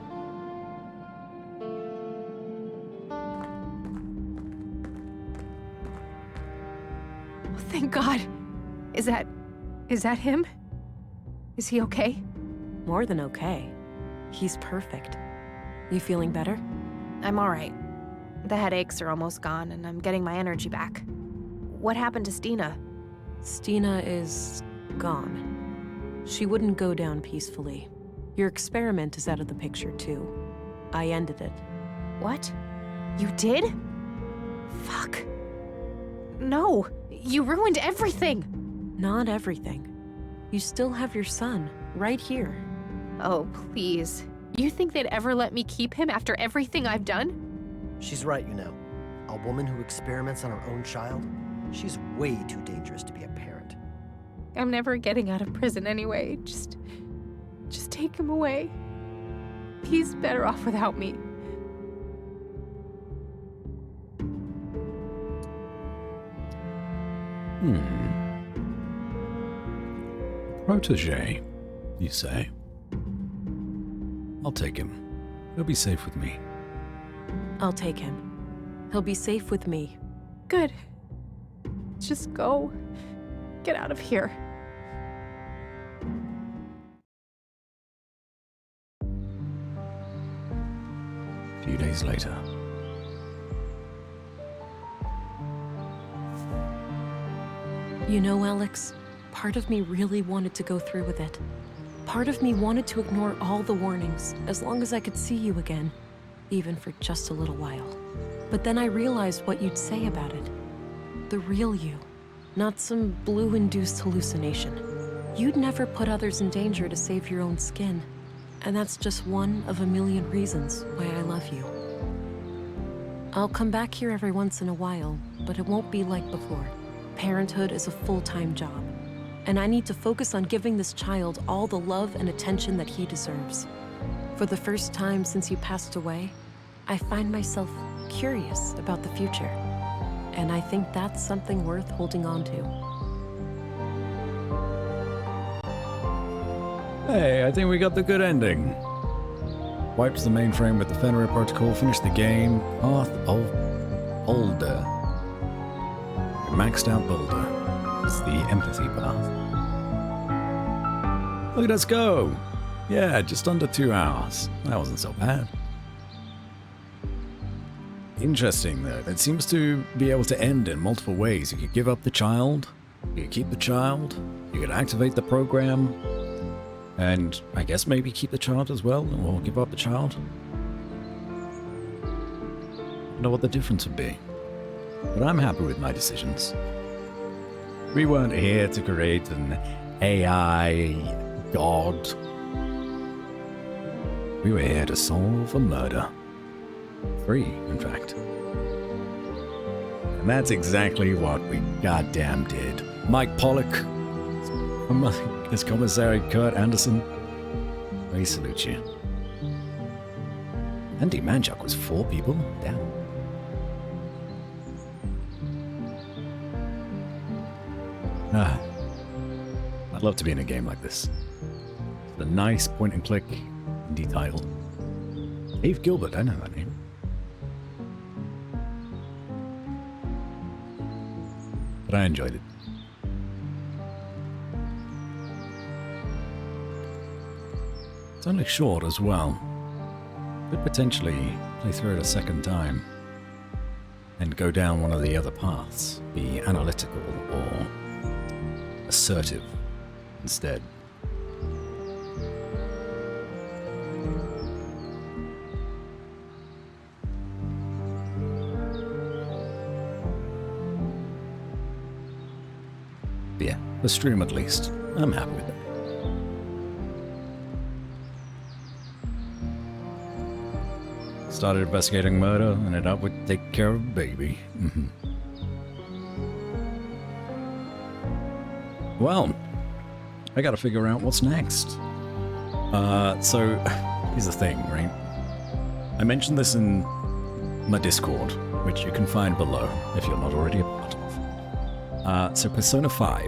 Oh, thank God. Is that him? Is he okay? More than okay. He's perfect. You feeling better? I'm all right. The headaches are almost gone, and I'm getting my energy back. What happened to Stina? Stina is gone. She wouldn't go down peacefully. Your experiment is out of the picture, too. I ended it. What? You did? Fuck. No, you ruined everything. Not everything. You still have your son, right here. Oh, please. You think they'd ever let me keep him after everything I've done? She's right, you know. A woman who experiments on her own child, she's way too dangerous to be a parent. I'm never getting out of prison anyway. Just take him away. He's better off without me. Protégé, you say? I'll take him. He'll be safe with me. I'll take him. He'll be safe with me. Good. Just go. Get out of here. A few days later. You know, Alex, part of me really wanted to go through with it. Part of me wanted to ignore all the warnings as long as I could see you again, even for just a little while. But then I realized what you'd say about it. The real you, not some blue-induced hallucination. You'd never put others in danger to save your own skin. And that's just one of a million reasons why I love you. I'll come back here every once in a while, but it won't be like before. Parenthood is a full-time job, and I need to focus on giving this child all the love and attention that he deserves. For the first time since you passed away, I find myself curious about the future, and I think that's something worth holding on to. Hey, I think we got the good ending. Wiped the mainframe with the Fenrir protocol, finished the game. Path of Boulder. Maxed out Boulder. It's the empathy path. Look at us go! Yeah, just under 2 hours. That wasn't so bad. Interesting though, it seems to be able to end in multiple ways. You could give up the child, you could keep the child, you could activate the program, and I guess maybe keep the child as well, or give up the child. I don't know what the difference would be, but I'm happy with my decisions. We weren't here to create an AI god. We were here to solve a murder. 3, in fact. And that's exactly what we goddamn did. Mike Pollock, as Commissary Kurt Anderson, we salute you. Andy Manchuk was 4 people? Damn. I'd love to be in a game like this. It's a nice point-and-click indie title. Dave Gilbert, I know that name. But I enjoyed it. It's only short as well. Could potentially play through it a second time and go down one of the other paths, be analytical or assertive instead. But yeah, the stream at least. I'm happy with it. Started investigating murder, ended up with take care of a baby. Well, I gotta figure out what's next. So, here's the thing, right? I mentioned this in my Discord, which you can find below if you're not already a part of. So Persona 5,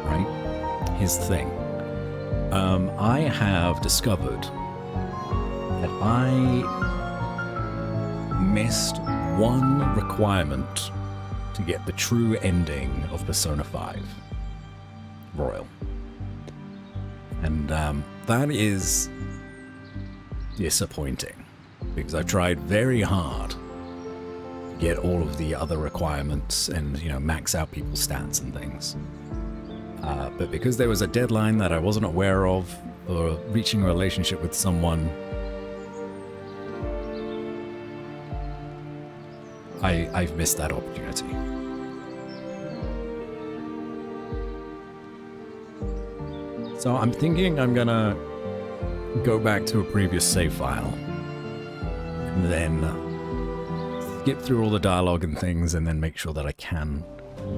right? Here's the thing. I have discovered that I missed one requirement to get the true ending of Persona 5 Royal. And that is disappointing, because I've tried very hard to get all of the other requirements and, you know, max out people's stats and things. But because there was a deadline that I wasn't aware of for reaching a relationship with someone, I've missed that opportunity. So I'm thinking I'm gonna go back to a previous save file and then skip through all the dialogue and things and then make sure that I can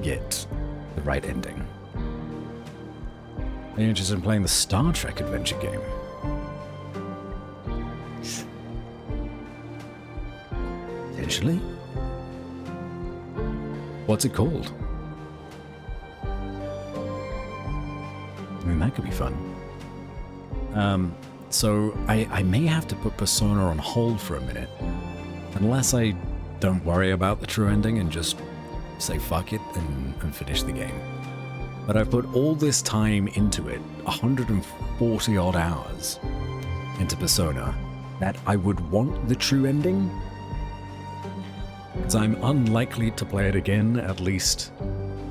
get the right ending. Are you interested in playing the Star Trek adventure game? Potentially. What's it called? I mean, that could be fun. So I may have to put Persona on hold for a minute, unless I don't worry about the true ending and just say fuck it and finish the game. But I've put all this time into it, 140 odd hours into Persona, that I would want the true ending, because I'm unlikely to play it again, at least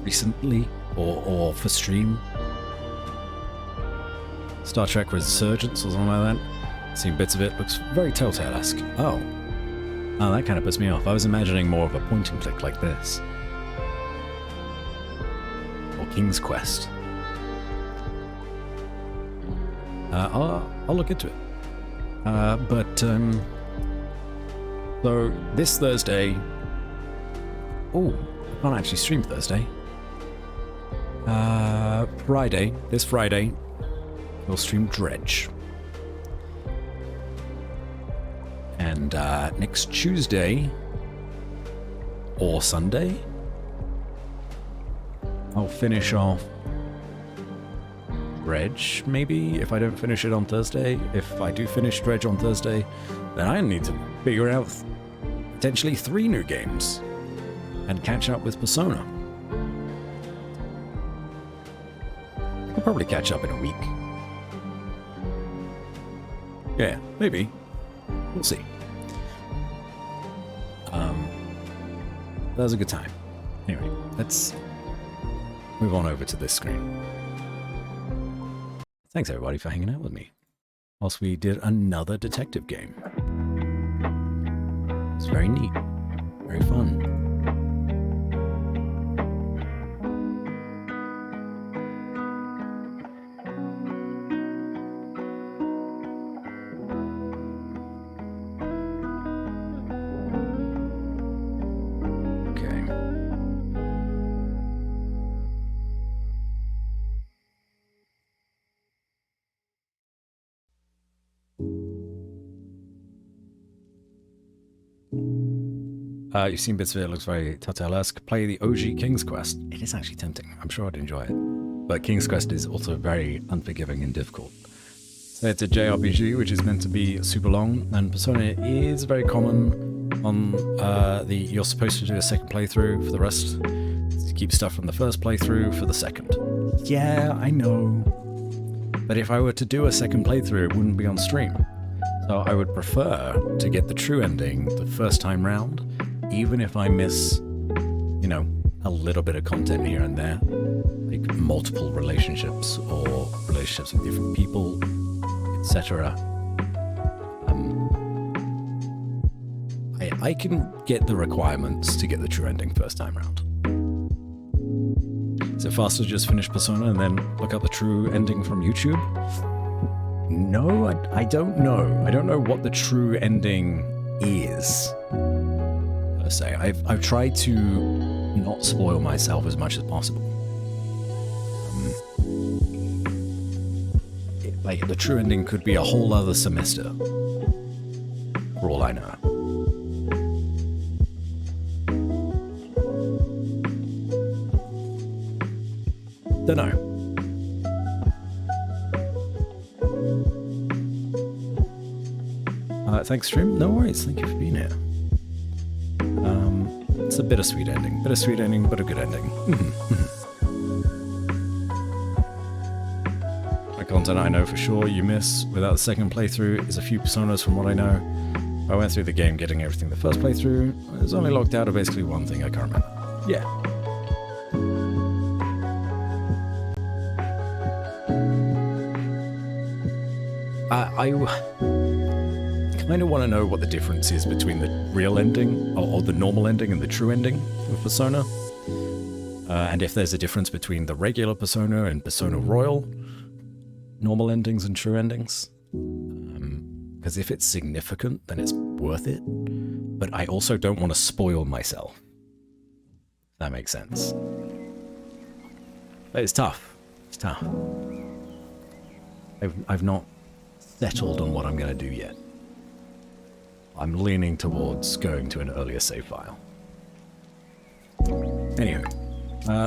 recently, or for stream. Star Trek Resurgence or something like that. Seen bits of it, looks very Telltale-esque. Oh, that kind of puts me off. I was imagining more of a point and click like this. Or King's Quest. I'll look into it. So this Thursday... Oh, I can't actually stream Thursday. This Friday, we'll stream Dredge. And next Tuesday, or Sunday, I'll finish off Dredge, maybe, if I don't finish it on Thursday. If I do finish Dredge on Thursday, then I need to figure out potentially 3 new games and catch up with Persona. I could probably catch up in a week. Yeah, maybe. We'll see. That was a good time. Anyway, let's move on over to this screen. Thanks everybody for hanging out with me whilst we did another detective game. It's very neat, very fun. You've seen bits of it, looks very Telltale-esque. Play the OG King's Quest. It is actually tempting. I'm sure I'd enjoy it. But King's Quest is also very unforgiving and difficult. So it's a JRPG, which is meant to be super long, and Persona is very common on you're supposed to do a second playthrough for the rest. To keep stuff from the first playthrough for the second. Yeah, I know. But if I were to do a second playthrough, it wouldn't be on stream. So I would prefer to get the true ending the first time round, even if I miss, you know, a little bit of content here and there, like multiple relationships or relationships with different people, etc. I can get the requirements to get the true ending first time round. Is it faster to just finish Persona and then look up the true ending from YouTube? No, I don't know. I don't know what the true ending is, per se. I've tried to not spoil myself as much as possible. Like, the true ending could be a whole other semester. For all I know. Dunno. Thanks, stream. No worries. Thank you for being here. It's a bittersweet ending. Bittersweet ending, but a good ending. My content I know for sure you miss without the second playthrough is a few personas from what I know. I went through the game getting everything the first playthrough. I was only locked out of basically one thing I can't remember. Yeah. I kind of want to know what the difference is between the real ending, or the normal ending, and the true ending of Persona. And if there's a difference between the regular Persona and Persona Royal, normal endings and true endings. Because if it's significant, then it's worth it. But I also don't want to spoil myself. That makes sense. But it's tough. It's tough. I've not settled on what I'm going to do yet. I'm leaning towards going to an earlier save file. Anywho,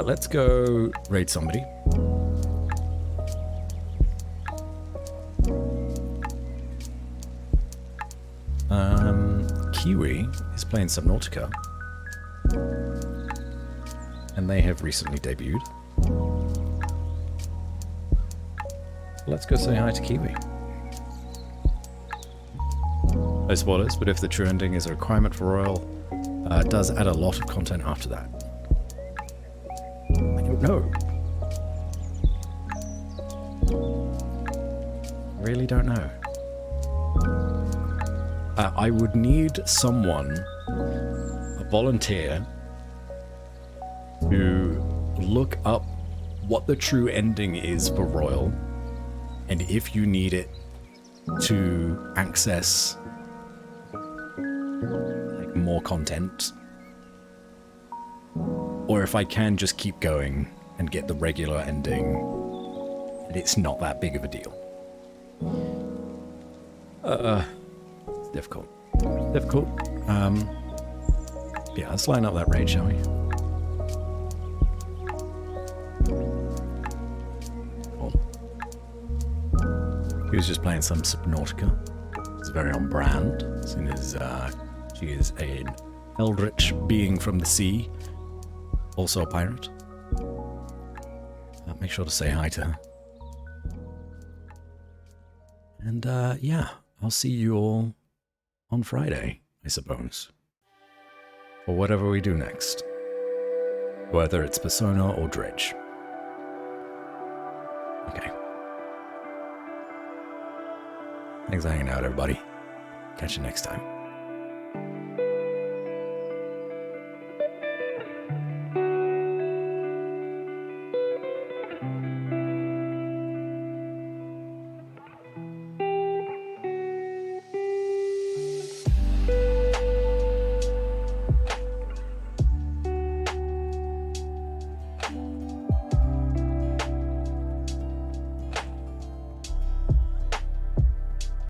let's go raid somebody. Kiwi is playing Subnautica, and they have recently debuted. Let's go say hi to Kiwi. No spoilers, but if the true ending is a requirement for Royal, it does add a lot of content after that. I don't know. Really don't know. I would need someone, a volunteer, to look up what the true ending is for Royal, and if you need it to access like more content, or if I can just keep going and get the regular ending, and it's not that big of a deal. It's difficult. Difficult. Yeah, let's line up that raid, shall we? Cool. He was just playing some Subnautica. It's very on brand, seeing as she is an eldritch being from the sea, also a pirate. Make sure to say hi to her. And yeah, I'll see you all on Friday, I suppose. Or whatever we do next. Whether it's Persona or Dredge. Okay. Thanks for hanging out, everybody. Catch you next time.